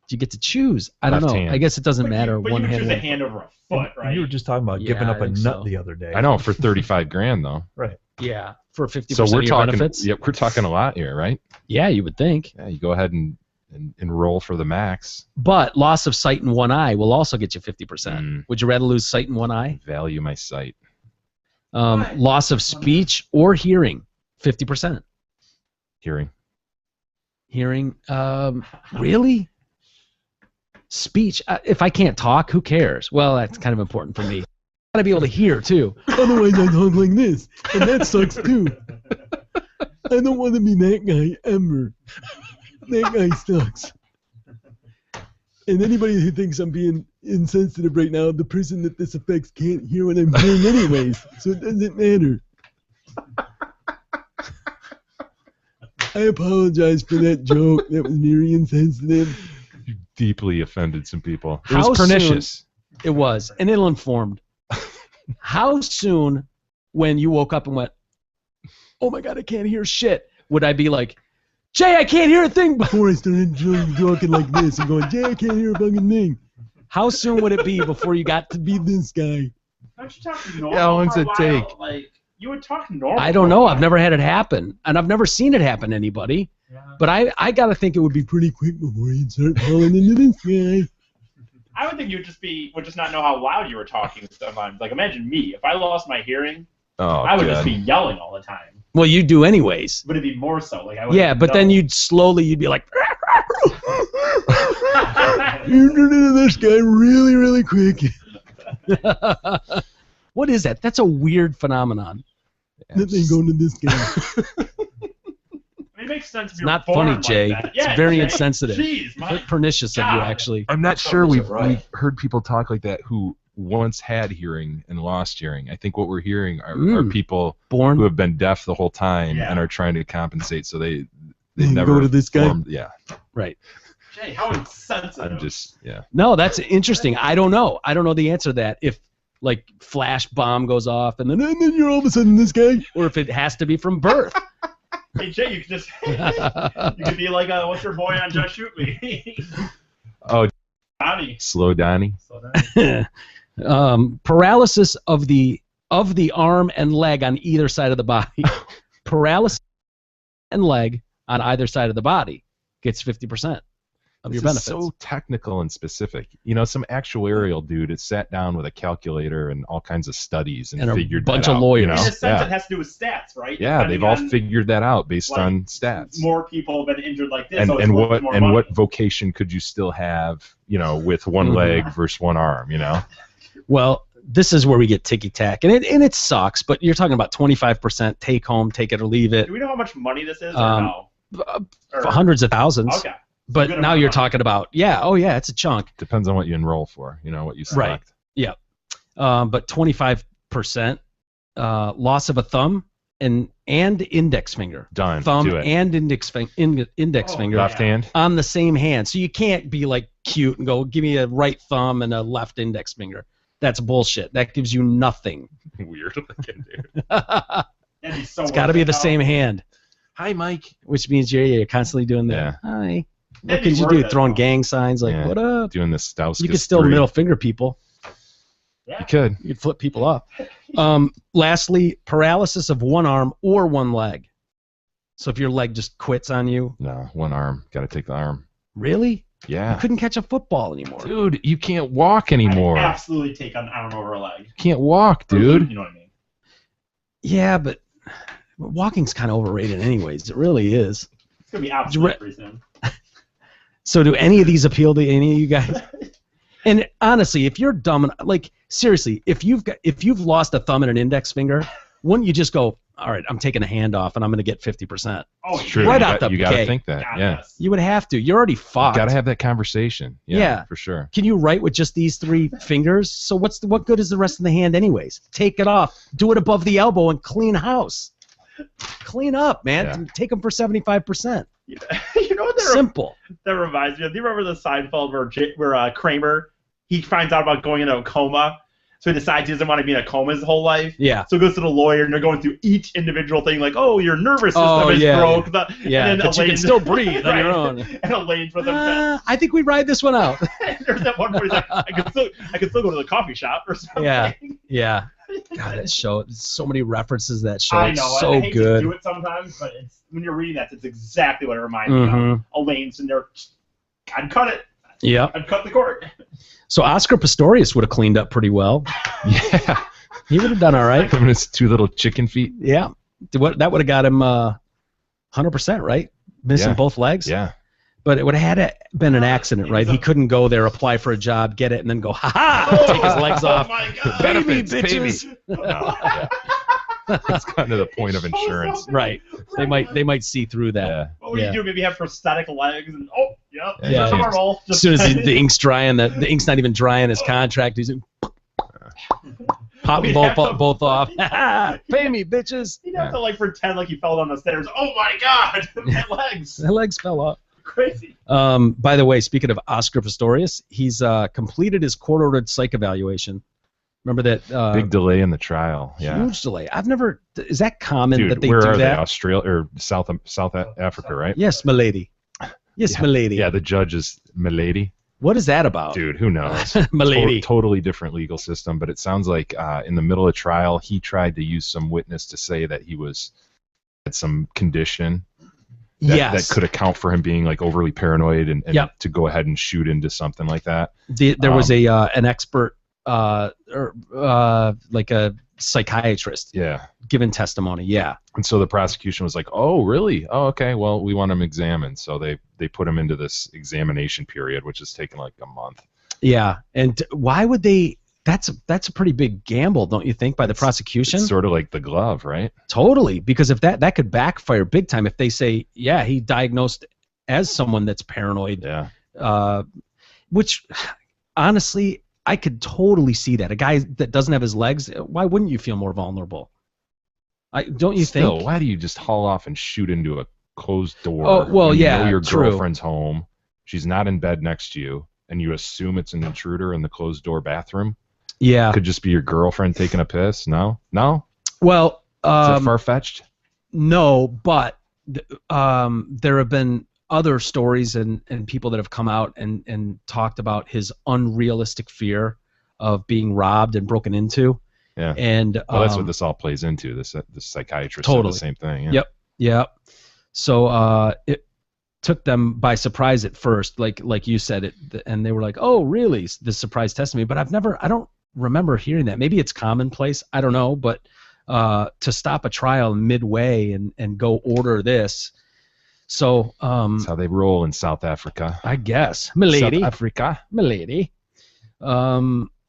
You get to choose. I don't Left know. hand. I guess it doesn't matter. But one you hand. choose a one- hand over a foot, right? You were just talking about Yeah, giving up I a think nut so. the other day. I know, for 35 grand though. Right. Yeah, for 50% So we're of your talking. benefits. Yep, we're talking a lot here, right? Yeah, you would think. Yeah, you go ahead and enroll for the max. But loss of sight in one eye will also get you 50%. Would you rather lose sight in one eye? Value my sight. Loss of speech or hearing, 50%. Hearing. Hearing, really? Speech. If I can't talk, who cares? Well, that's kind of important for me. Gotta be able to hear too. Otherwise, I talk like this, and that sucks too. I don't want to be that guy ever. That guy sucks. And anybody who thinks I'm being insensitive right now, the person that this affects can't hear what I'm saying anyways, so it doesn't matter. I apologize for that joke. That was very insensitive. You deeply offended some people. It How was pernicious. soon- it was, and ill-informed. How soon, when you woke up and went, "Oh my God, I can't hear shit," would I be like, "Jay, I can't hear a thing," before I started talking like this and going, "Jay, I can't hear a fucking thing"? How soon would it be before you got to be this guy? Don't you talk normal How long's for a it while? take? Like, you would talk normal. I don't know. I've never had it happen, and I've never seen it happen to anybody. But I gotta think it would be pretty quick before you'd start falling into this guy. I would think you would just not know how loud you were talking sometimes. Like, imagine me. If I lost my hearing, Oh, I would God. just be yelling all the time. Well, you do anyways. Would it be more so? Like, I would Yeah, but then you'd be like, "You turn into this guy really, really quick." What is that? That's a weird phenomenon. That they go to this guy. It makes sense if It's you're not born funny, like Jay. that. It's Yeah, very Jay. insensitive. Jeez, my Pernicious of you, God. actually. I'm not sure we've right. heard people talk like that who once had hearing and lost hearing. I think what we're hearing are people born who have been deaf the whole time Yeah. and are trying to compensate, so they They never go to this guy? formed- Yeah, Right. Jay, how insensitive. I'm just No, that's interesting. I don't know. I don't know the answer to that. If like flash bomb goes off and then you're all of a sudden this guy, or if it has to be from birth. Hey, Jay, you could just you could be like, what's your boy on Just Shoot Me? Oh, Donnie. Slow Donnie. Paralysis of the arm and leg on either side of the body. Paralysis and leg on either side of the body gets 50% of your This benefits. is so technical and specific. You know, some actuarial dude has sat down with a calculator and all kinds of studies and And a figured bunch that of out, lawyers. you know? In a sense, Yeah. it has to do with stats, right? Yeah, Depending they've all on, figured that out based like, on stats. More people have been injured like this. And so it's and worth what more and money. what vocation could you still have, you know, with one Mhm. leg versus one arm, you know? Well, this is where we get ticky-tack, and it sucks, but you're talking about 25% take home, take it or leave it. Do we know how much money this is, or no? For hundreds of thousands. Okay. But now you're talking about, it's a chunk. Depends on what you enroll for, what you select. Right, yeah. But 25% loss of a thumb and index finger. Done. Thumb Do it. and index finger. Left hand? On the same hand. So you can't be like cute and go, give me a right thumb and a left index finger. That's bullshit. That gives you nothing. Weird looking, dude. It's got to be the same hand. Hi, Mike. Which means you're constantly doing that. Yeah. Hi. What could you do? Throwing gang signs like, what up? Doing the Stauskas. You could still middle finger people. Yeah. You could. You could flip people up. Lastly, paralysis of one arm or one leg. So if your leg just quits on you. No, one arm. Got to take the arm. Really? Yeah. You couldn't catch a football anymore. Dude, you can't walk anymore. I absolutely take an arm over a leg. You can't walk, dude. You know what I mean? Yeah, but walking's kind of overrated anyways. It really is. It's going to be absolutely pretty soon. So do any of these appeal to any of you guys? And honestly, if you're dumb, like seriously, if you've lost a thumb and an index finger, wouldn't you just go, all right, I'm taking a hand off and I'm going to get 50%? Oh, it's true. Right out the You got to gate. think that. Yeah. You would have to. You're already fucked. Got to have that conversation. Yeah, for sure. Can you write with just these 3 fingers? So what good is the rest of the hand anyways? Take it off. Do it above the elbow and clean house. Clean up, man. Yeah. Take them for 75%. You know what Simple. That reminds me of? Do you remember the Seinfeld where Kramer, he finds out about going into a coma, so he decides he doesn't want to be in a coma his whole life? Yeah. So he goes to the lawyer, and they're going through each individual thing, like, oh, your nervous system is broke. Yeah, and then but you can still breathe on your own. And Elaine's with him. I think we ride this one out. There's that one where he's like, I could still go to the coffee shop or something. Yeah. God, that show, so many references to that show. I know. It's so I hate good. to do it sometimes, but when you're reading that, it's exactly what it reminds me of. Elaine's in there. I'd cut it. Yeah. I'd cut the cord. So Oscar Pistorius would have cleaned up pretty well. Yeah. He would have done all right. Him and his 2 little chicken feet. Yeah. That would have got him 100%, right? Missing both legs. Yeah. But it would have had been an accident, right? He couldn't go there, apply for a job, get it, and then go, ha-ha, take his legs off. My God. Benefits, pay me, bitches. No, yeah. That's kind of the point of insurance. Right. They might see through that. Yeah. What would you do? Maybe have prosthetic legs and Yeah. normal. As soon as the ink's dry and the ink's not even dry in his contract, he's pop them both off. Pay me, bitches. He'd have to pretend like he fell down the stairs. Oh my God, my legs. My legs fell off. Crazy. By the way, speaking of Oscar Pistorius, he's completed his court-ordered psych evaluation. Remember that big delay in the trial? Yeah. Huge delay. I've never. Is that common Dude, that they where do are that? they? Australia or South Africa, right? Yes, milady. Yes, milady. Yeah, the judge is milady. What is that about? Dude, who knows? Milady. Totally different legal system, but it sounds like in the middle of trial, he tried to use some witness to say that he had some condition that could account for him being overly paranoid and to go ahead and shoot into something like that. There was an expert, like a psychiatrist, given testimony. Yeah. And so the prosecution was like, "Oh, really? Oh, okay. Well, we want him examined." So they put him into this examination period, which has taken like a month. Yeah. And why would they? That's a pretty big gamble, don't you think, by the prosecution? It's sort of like the glove, right? Totally, because if that could backfire big time if they say, yeah, he diagnosed as someone that's paranoid. Yeah. Which, honestly, I could totally see that. A guy that doesn't have his legs, why wouldn't you feel more vulnerable? Don't you think? Why do you just haul off and shoot into a closed door? Oh, well, when you yeah, know your true. girlfriend's home. She's not in bed next to you, and you assume it's an intruder in the closed door bathroom. Yeah. Could just be your girlfriend taking a piss. No. Well, is it far-fetched? No, but there have been other stories and people that have come out and talked about his unrealistic fear of being robbed and broken into. Yeah. And that's what this all plays into. This psychiatrist totally said the same thing. Yeah. Yep. So it took them by surprise at first, like you said it, and they were like, "Oh, really?" This surprise testimony. But I don't remember hearing that. Maybe it's commonplace. I don't know. But to stop a trial midway and go order this. So that's how they roll in South Africa. I guess. Milady. South Africa. Milady.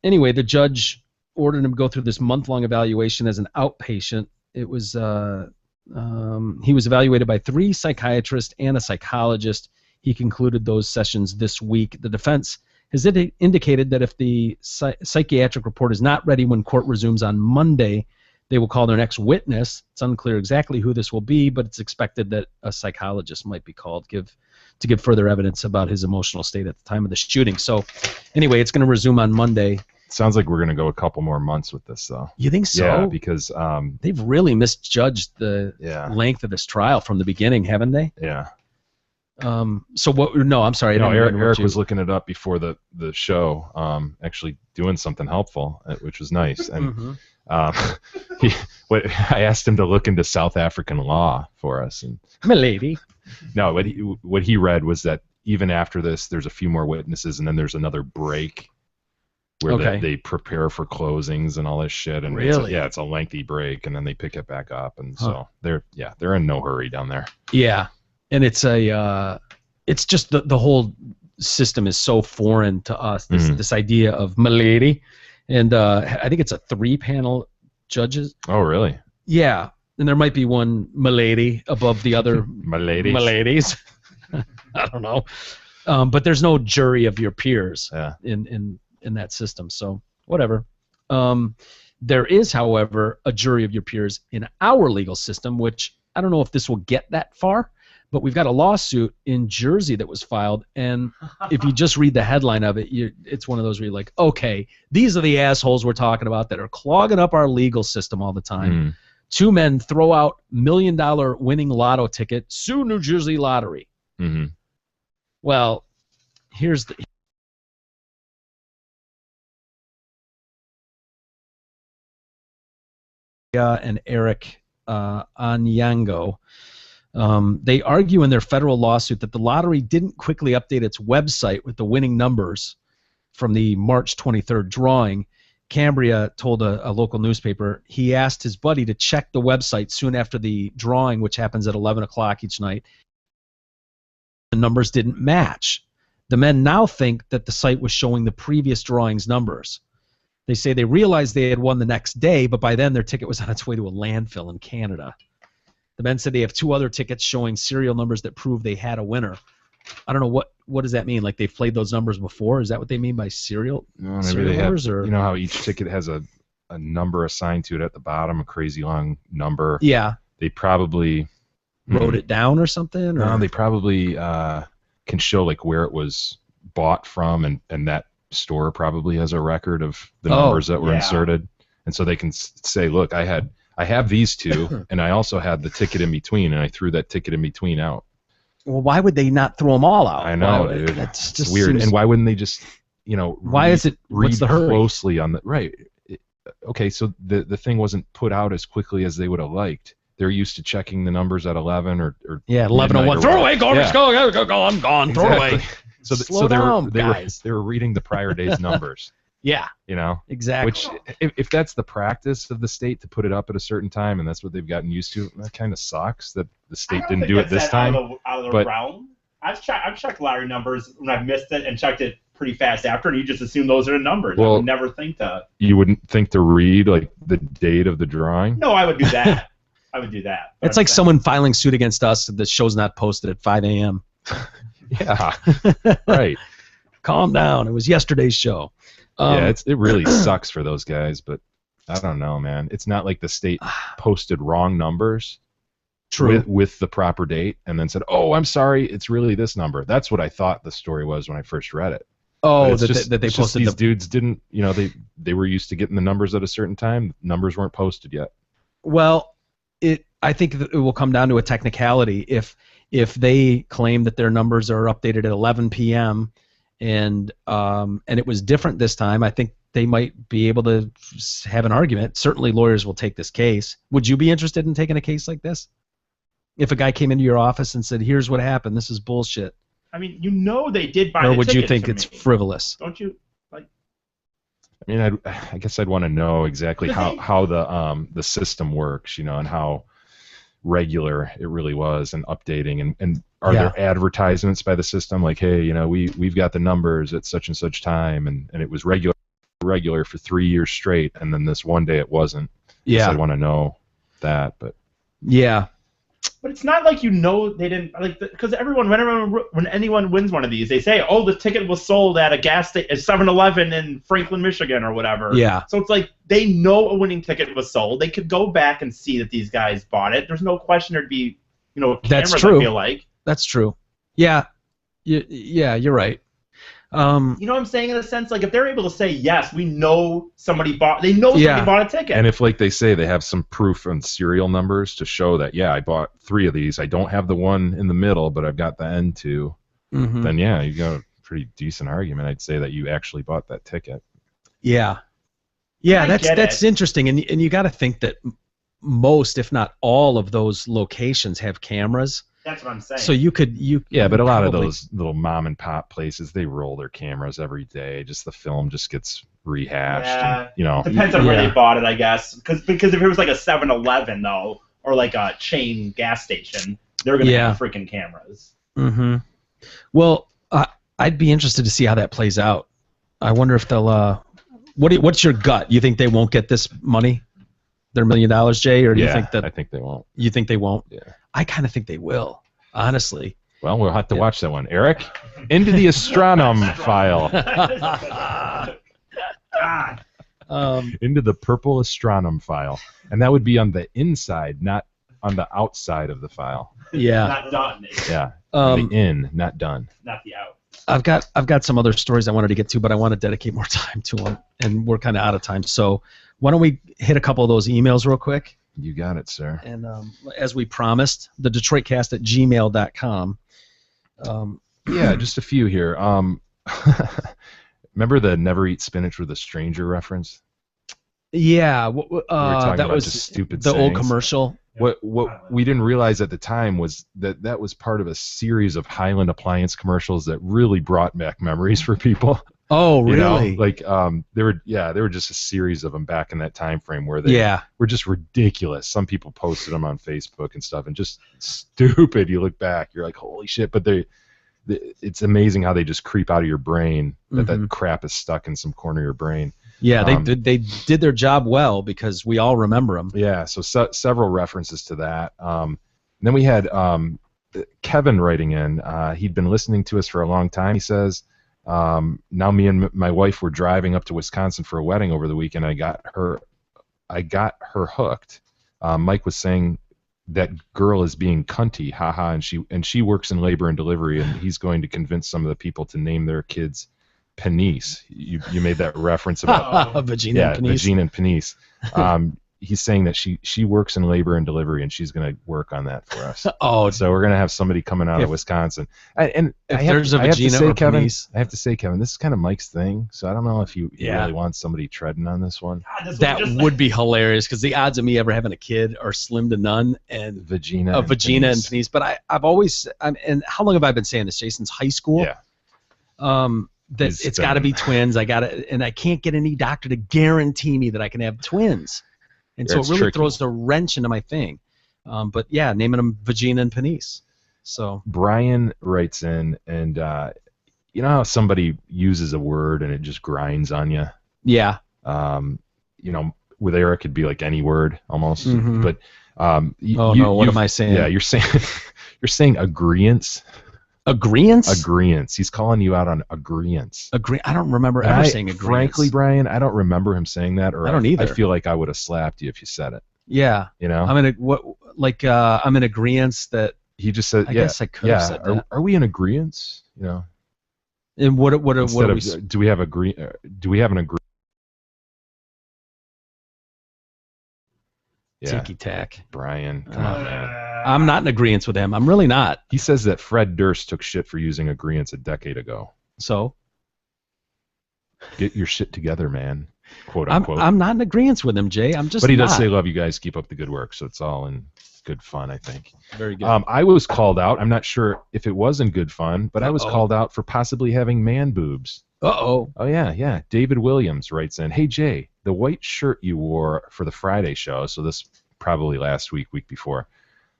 Anyway, the judge ordered him to go through this month-long evaluation as an outpatient. It was he was evaluated by 3 psychiatrists and a psychologist. He concluded those sessions this week. The defense has indicated that if the psychiatric report is not ready when court resumes on Monday, they will call their next witness. It's unclear exactly who this will be, but it's expected that a psychologist might be called to give further evidence about his emotional state at the time of the shooting. So anyway, it's going to resume on Monday. Sounds like we're going to go a couple more months with this, though. You think so? Yeah, because they've really misjudged the length of this trial from the beginning, haven't they? Yeah. So what? No, I'm sorry. No, Eric was looking it up before the show, actually doing something helpful, which was nice. And I asked him to look into South African law for us. And Milady. No, what he read was that even after this, there's a few more witnesses, and then there's another break where they prepare for closings and all this shit. And really? It's a lengthy break, and then they pick it back up. And so they're in no hurry down there. Yeah. And it's just the whole system is so foreign to us. This idea of milady, and I think it's a 3-panel judges. Oh, really? Yeah, and there might be one milady above the other miladies. I don't know, but there's no jury of your peers in that system. So whatever. There is, however, a jury of your peers in our legal system, which I don't know if this will get that far. But we've got a lawsuit in Jersey that was filed, and if you just read the headline of it, it's one of those where you're like, okay, these are the assholes we're talking about that are clogging up our legal system all the time. 2 men throw out $1 million winning lotto ticket, sue New Jersey Lottery. Well, here's the... and Eric Anyango. They argue in their federal lawsuit that the lottery didn't quickly update its website with the winning numbers from the March 23rd drawing. Cambria told a local newspaper he asked his buddy to check the website soon after the drawing, which happens at 11 o'clock each night. The numbers didn't match. The men now think that the site was showing the previous drawing's numbers. They say they realized they had won the next day, but by then their ticket was on its way to a landfill in Canada. The men said they have 2 other tickets showing serial numbers that prove they had a winner. I don't know what does that mean? Like they've played those numbers before? Is that what they mean by serial numbers? Or? You know how each ticket has a number assigned to it at the bottom, a crazy long number. Yeah. They probably wrote it down or something. Or? No, they probably can show like where it was bought from, and that store probably has a record of the numbers that were inserted, and so they can say, look, I have these 2, and I also had the ticket in between, and I threw that ticket in between out. Well, why would they not throw them all out? I know, dude. That's just weird. And why wouldn't they just, why is it? What's the hurry? Closely on the right? Okay, so the thing wasn't put out as quickly as they would have liked. They're used to checking the numbers at 11 or 11:01. Throw away, go, I'm gone. Throw away. So they were reading the prior day's numbers. Yeah. Exactly. Which, if that's the practice of the state to put it up at a certain time, and that's what they've gotten used to, that kind of sucks that the state didn't do it this time. Out of the realm. I've checked lottery numbers when I've missed it and checked it pretty fast after, and you just assume those are the numbers. Well, I would never think that. You wouldn't think to read like the date of the drawing? No, I would do that. I would do that. It's like someone filing suit against us that the show's not posted at 5 a.m. Yeah. Right. Calm down. It was yesterday's show. It really sucks for those guys, but I don't know, man. It's not like the state posted wrong numbers with the proper date and then said, oh, I'm sorry, it's really this number. That's what I thought the story was when I first read it. Oh, that they posted. These dudes didn't, they were used to getting the numbers at a certain time. Numbers weren't posted yet. Well, I think that it will come down to a technicality. If they claim that their numbers are updated at 11 p.m. and it was different this time, I think they might be able to have an argument. Certainly lawyers will take this case. Would you be interested in taking a case like this? If a guy came into your office and said, here's what happened, this is bullshit. I mean, they did buy the tickets. Or would you think it's frivolous? Don't you? I mean, I guess I'd want to know exactly how the system works, and how regular it really was, and updating, and are there advertisements by the system like, hey, we've got the numbers at such and such time, and it was regular regular for 3 years straight, and then this one day it wasn't. Yeah. I want to know that, but yeah. But it's not like they didn't because when anyone wins one of these, they say, "Oh, the ticket was sold at a 7-Eleven in Franklin, Michigan, or whatever." Yeah. So it's like they know a winning ticket was sold. They could go back and see that these guys bought it. There's no question there'd be, cameras. That's true. I feel like. That's true. Yeah. Yeah, you're right. You know what I'm saying, in a sense, like if they're able to say yes, we know somebody bought a ticket. And if, like they say, they have some proof and serial numbers to show that, I bought 3 of these. I don't have the one in the middle, but I've got the end 2. Mm-hmm. Then you got a pretty decent argument. I'd say that you actually bought that ticket. Yeah. Yeah, that's interesting, and you got to think that most, if not all, of those locations have cameras. That's what I'm saying. So but a lot of those little mom and pop places, they roll their cameras every day. Just the film just gets rehashed. Yeah. And, depends on where they bought it, I guess. Because if it was like a 7-Eleven though, or like a chain gas station, they're gonna have freaking cameras. Mm-hmm. Well, I'd be interested to see how that plays out. I wonder if they'll. What's your gut? You think they won't get this money? Their $1 million, Jay, or do you think that? I think they won't. You think they won't? Yeah. I kind of think they will, honestly. Well, we'll have to watch that one. Eric, into the Astronome file. Into the purple Astronome file. And that would be on the inside, not on the outside of the file. Yeah. Not done. Yeah. The in, not done. Not the out. I've got some other stories I wanted to get to, but I want to dedicate more time to them, and we're kind of out of time. So why don't we hit a couple of those emails real quick? You got it, sir. And as we promised, the DetroitCast@gmail.com. Yeah, just a few here. Remember the "Never Eat Spinach with a Stranger" reference? Yeah, that was just stupid. The old commercial. What we didn't realize at the time was that was part of a series of Highland appliance commercials that really brought back memories for people. Oh, really? They were just a series of them back in that time frame where they were just ridiculous. Some people posted them on Facebook and stuff, and just stupid. You look back, you're like, holy shit! But it's amazing how they just creep out of your brain. That crap is stuck in some corner of your brain. Yeah, they did their job well because we all remember them. Yeah, so several references to that. Then we had Kevin writing in. He'd been listening to us for a long time. He says, now me and my wife were driving up to Wisconsin for a wedding over the weekend. I got her hooked. Mike was saying that girl is being cunty, haha, and she works in labor and delivery, and he's going to convince some of the people to name their kids Penise. You made that reference about Vagina and Penise. He's saying that she works in labor and delivery, and she's going to work on that for us. So we're going to have somebody coming out of Wisconsin. I have to say, Kevin, this is kind of Mike's thing, so I don't know if you really want somebody treading on this one. That would be hilarious, because the odds of me ever having a kid are slim to none. And Vagina and Penise. But I've always, and how long have I been saying this, Jason? Since high school? Yeah. That it's got to be twins. I can't get any doctor to guarantee me that I can have twins. And so it really throws the wrench into my thing. But yeah, naming them Vagina and Penise. So Brian writes in, and you know how somebody uses a word and it just grinds on you? Yeah. With Eric it'd be like any word almost. Mm-hmm. But what am I saying? Yeah, you're saying agreeance. Agreeance? He's calling you out on agreeance. I don't remember ever saying agreeance. Frankly, Brian, I don't remember him saying that. Or I don't either. I feel like I would have slapped you if you said it. Yeah. You know? I'm in agreeance that he just said. I guess I could have said that. Are we in agreence? You know. And what are we? Do we have an agreement? Yeah. Tiki tack. Brian, come on, man. I'm not in agreement with him. I'm really not. He says that Fred Durst took shit for using agreeance a decade ago. So? Get your shit together, man. Quote unquote. I'm not in agreement with him, Jay. I'm just. But he does say, "Love you guys. Keep up the good work." So it's all in good fun, I think. Very good. I was called out. I'm not sure if it was in good fun, but I was called out for possibly having man boobs. Uh-oh. Oh, yeah. David Williams writes in, "Hey, Jay, the white shirt you wore for the Friday show," so this probably last week before,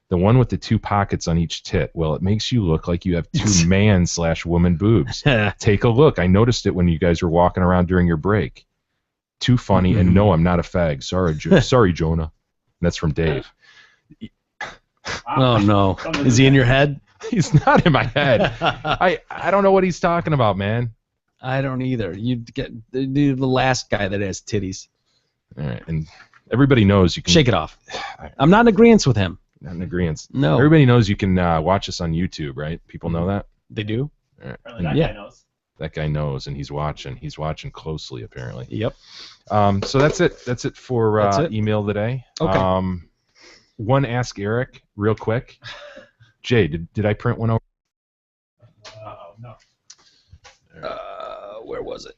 "the one with the 2 pockets on each tit, well, it makes you look like you have 2 man/woman boobs. Take a look. I noticed it when you guys were walking around during your break. Too funny, and no, I'm not a fag. Sorry, Jonah. And that's from Dave. Oh no, is he in your head? He's not in my head. I don't know what he's talking about, man. I don't either. You get the last guy that has titties. All right, and everybody knows you can shake it off. I'm not in agreement with him. Not in agreement. No. Everybody knows you can watch us on YouTube, right? People know that. They do. All right. Apparently that guy knows. That guy knows, and he's watching. He's watching closely, apparently. Yep. So that's it. That's it for email today. Okay. One Ask Eric, real quick. Jay, did I print one over? No. Where was it?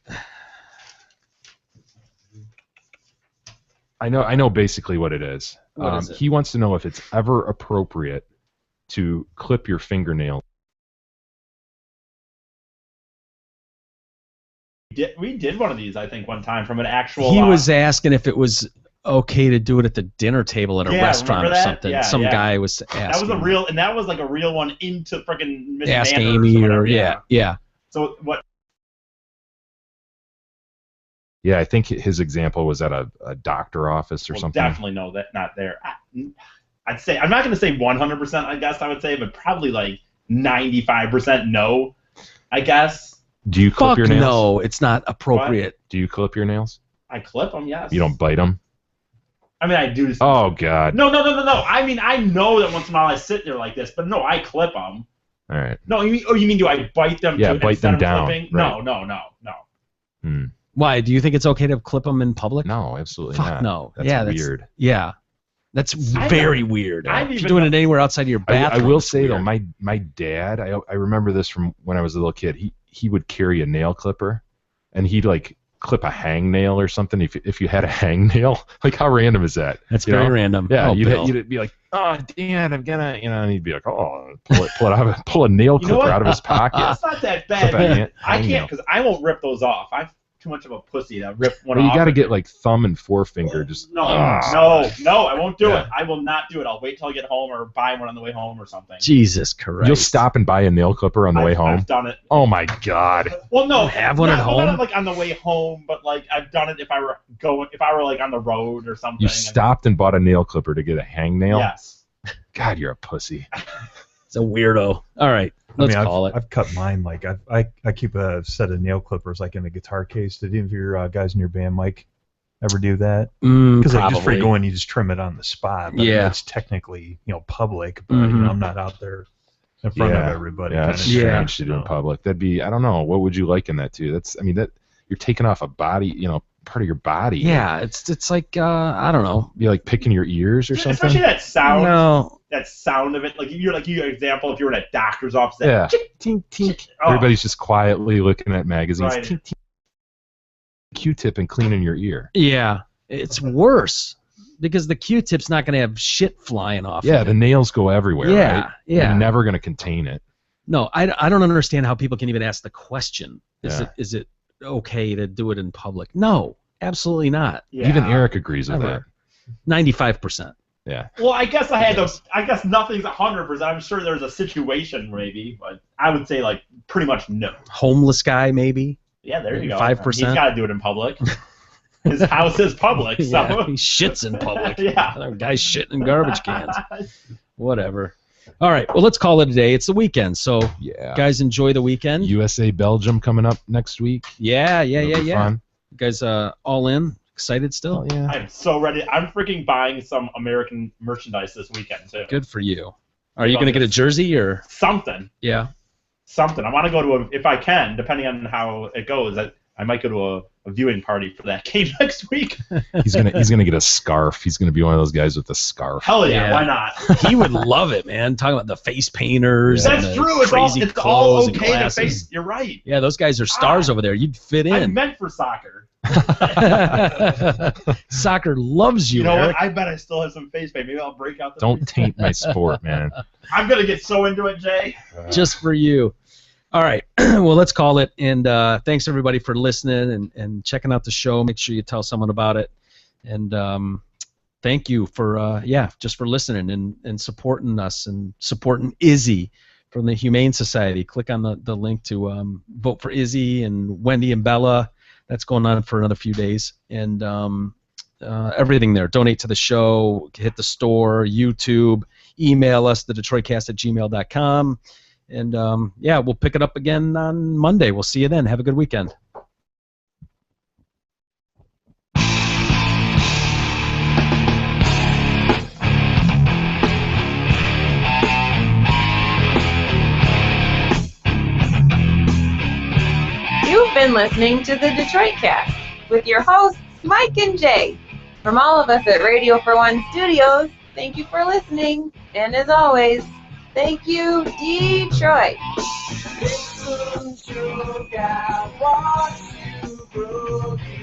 I know basically what it is. What is it? He wants to know if it's ever appropriate to clip your fingernail. We did one of these, I think, one time from an actual. He was asking if it was okay to do it at the dinner table at a restaurant or something. Yeah, Some guy was asking. That was a real, and that was like a real one into freaking Miss Ask Manders Amy or or whatever, yeah. So what? Yeah, I think his example was at a doctor office or something. Definitely no, that not there. I'd say I'm not going to say 100%. I guess I would say, but probably like 95% no. I guess. Do you clip your nails? No, it's not appropriate. What? Do you clip your nails? I clip them, yes. You don't bite them? I mean, I do. Oh, God. No. I mean, I know that once in a while I sit there like this, but no, I clip them. All right. No, you mean do I bite them? Yeah, too, bite them down. Clipping? Right. No. Why? Do you think it's okay to clip them in public? No, absolutely Fuck not. no. That's weird. Yeah. That's very weird. I've If you're doing it anywhere outside of your bathroom. I will say, though, my dad, I remember this from when I was a little kid. He would carry a nail clipper, and he'd, like, clip a hangnail or something if you had a hangnail. Like, how random is that? That's very random. Yeah, you'd be like, oh, Dad, I'm gonna, and he'd be like, oh, pull a nail clipper out of his pocket. That's not that bad. I can't, because I won't rip those off. I'm too much of a pussy to rip one off. You got to get, like, thumb and forefinger. Just No, I won't do it. I will not do it. I'll wait till I get home or buy one on the way home or something. Jesus Christ. You'll stop and buy a nail clipper on the way home? I've done it. Oh, my God. Well, no. Have one at home? Not like on the way home, but like I've done it if I were like on the road or something. You stopped and bought a nail clipper to get a hangnail? Yes. God, you're a pussy. It's a weirdo. All right, let's call it. I've cut mine. Like I keep a set of nail clippers like in a guitar case. Did any of your guys in your band, Mike, ever do that? Because like, just for you go in, you just trim it on the spot. But it's technically public, but I'm not out there in front of everybody. Yeah, it's strange to do in public. That'd be, I don't know, what would you liken that to? That you're taking off a body, part of your body. Yeah, it's like I don't know. Be like picking your ears or something. Especially that sound. No. That sound of it, like your example, if you were in a doctor's office. That Yeah. Tink, tink. Everybody's just quietly looking at magazines. Right. Tink, tink. Q-tip and cleaning your ear. Yeah, it's worse because the Q-tip's not going to have shit flying off. Yeah, of the it. nails go everywhere. Yeah, right? yeah. You're never going to contain it. No, I don't understand how people can even ask the question. Yeah. Is it okay to do it in public? No, absolutely not. Yeah. Even Eric agrees with that. 95%. Yeah. Well, I guess I guess nothing's 100%. I'm sure there's a situation maybe, but I would say like pretty much no. Homeless guy maybe. Yeah, there you go. 5%. He's got to do it in public. His house is public, so Yeah, he shits in public. Yeah. Other guy's shitting in garbage cans. Whatever. All right, well, let's call it a day. It's the weekend, so guys, enjoy the weekend. USA Belgium coming up next week. Yeah. Fun. You guys all in? Excited still? Yeah. I'm so ready. I'm freaking buying some American merchandise this weekend too. Good for you. Are you going to get a jersey or something? Yeah. Something. I want to go to if I can, depending on how it goes. I might go to a viewing party for that game next week. He's gonna get a scarf. He's gonna be one of those guys with a scarf. Hell yeah, why not? He would love it, man. Talking about the face painters. That's and the true. Crazy It's all clothes and okay to glasses. face. You're right. Yeah, those guys are stars over there. You'd fit I in. meant for soccer. Soccer loves you. You know Eric. what? I bet I still have some face paint. Maybe I'll break out the. Don't taint my sport, man. I'm gonna get so into it, Jay. Just for you. All right. Well, let's call it. And thanks everybody for listening and checking out the show. Make sure you tell someone about it. And thank you for just for listening and supporting us and supporting Izzy from the Humane Society. Click on the link to vote for Izzy and Wendy and Bella. That's going on for another few days. And everything there. Donate to the show, hit the store, YouTube, email us, thedetroitcast@gmail.com. And, we'll pick it up again on Monday. We'll see you then. Have a good weekend. You've been listening to the Detroit Cast with your hosts, Mike and Jay. From all of us at Radio for One Studios, thank you for listening. And as always, thank you, Detroit.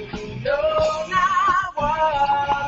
You know not what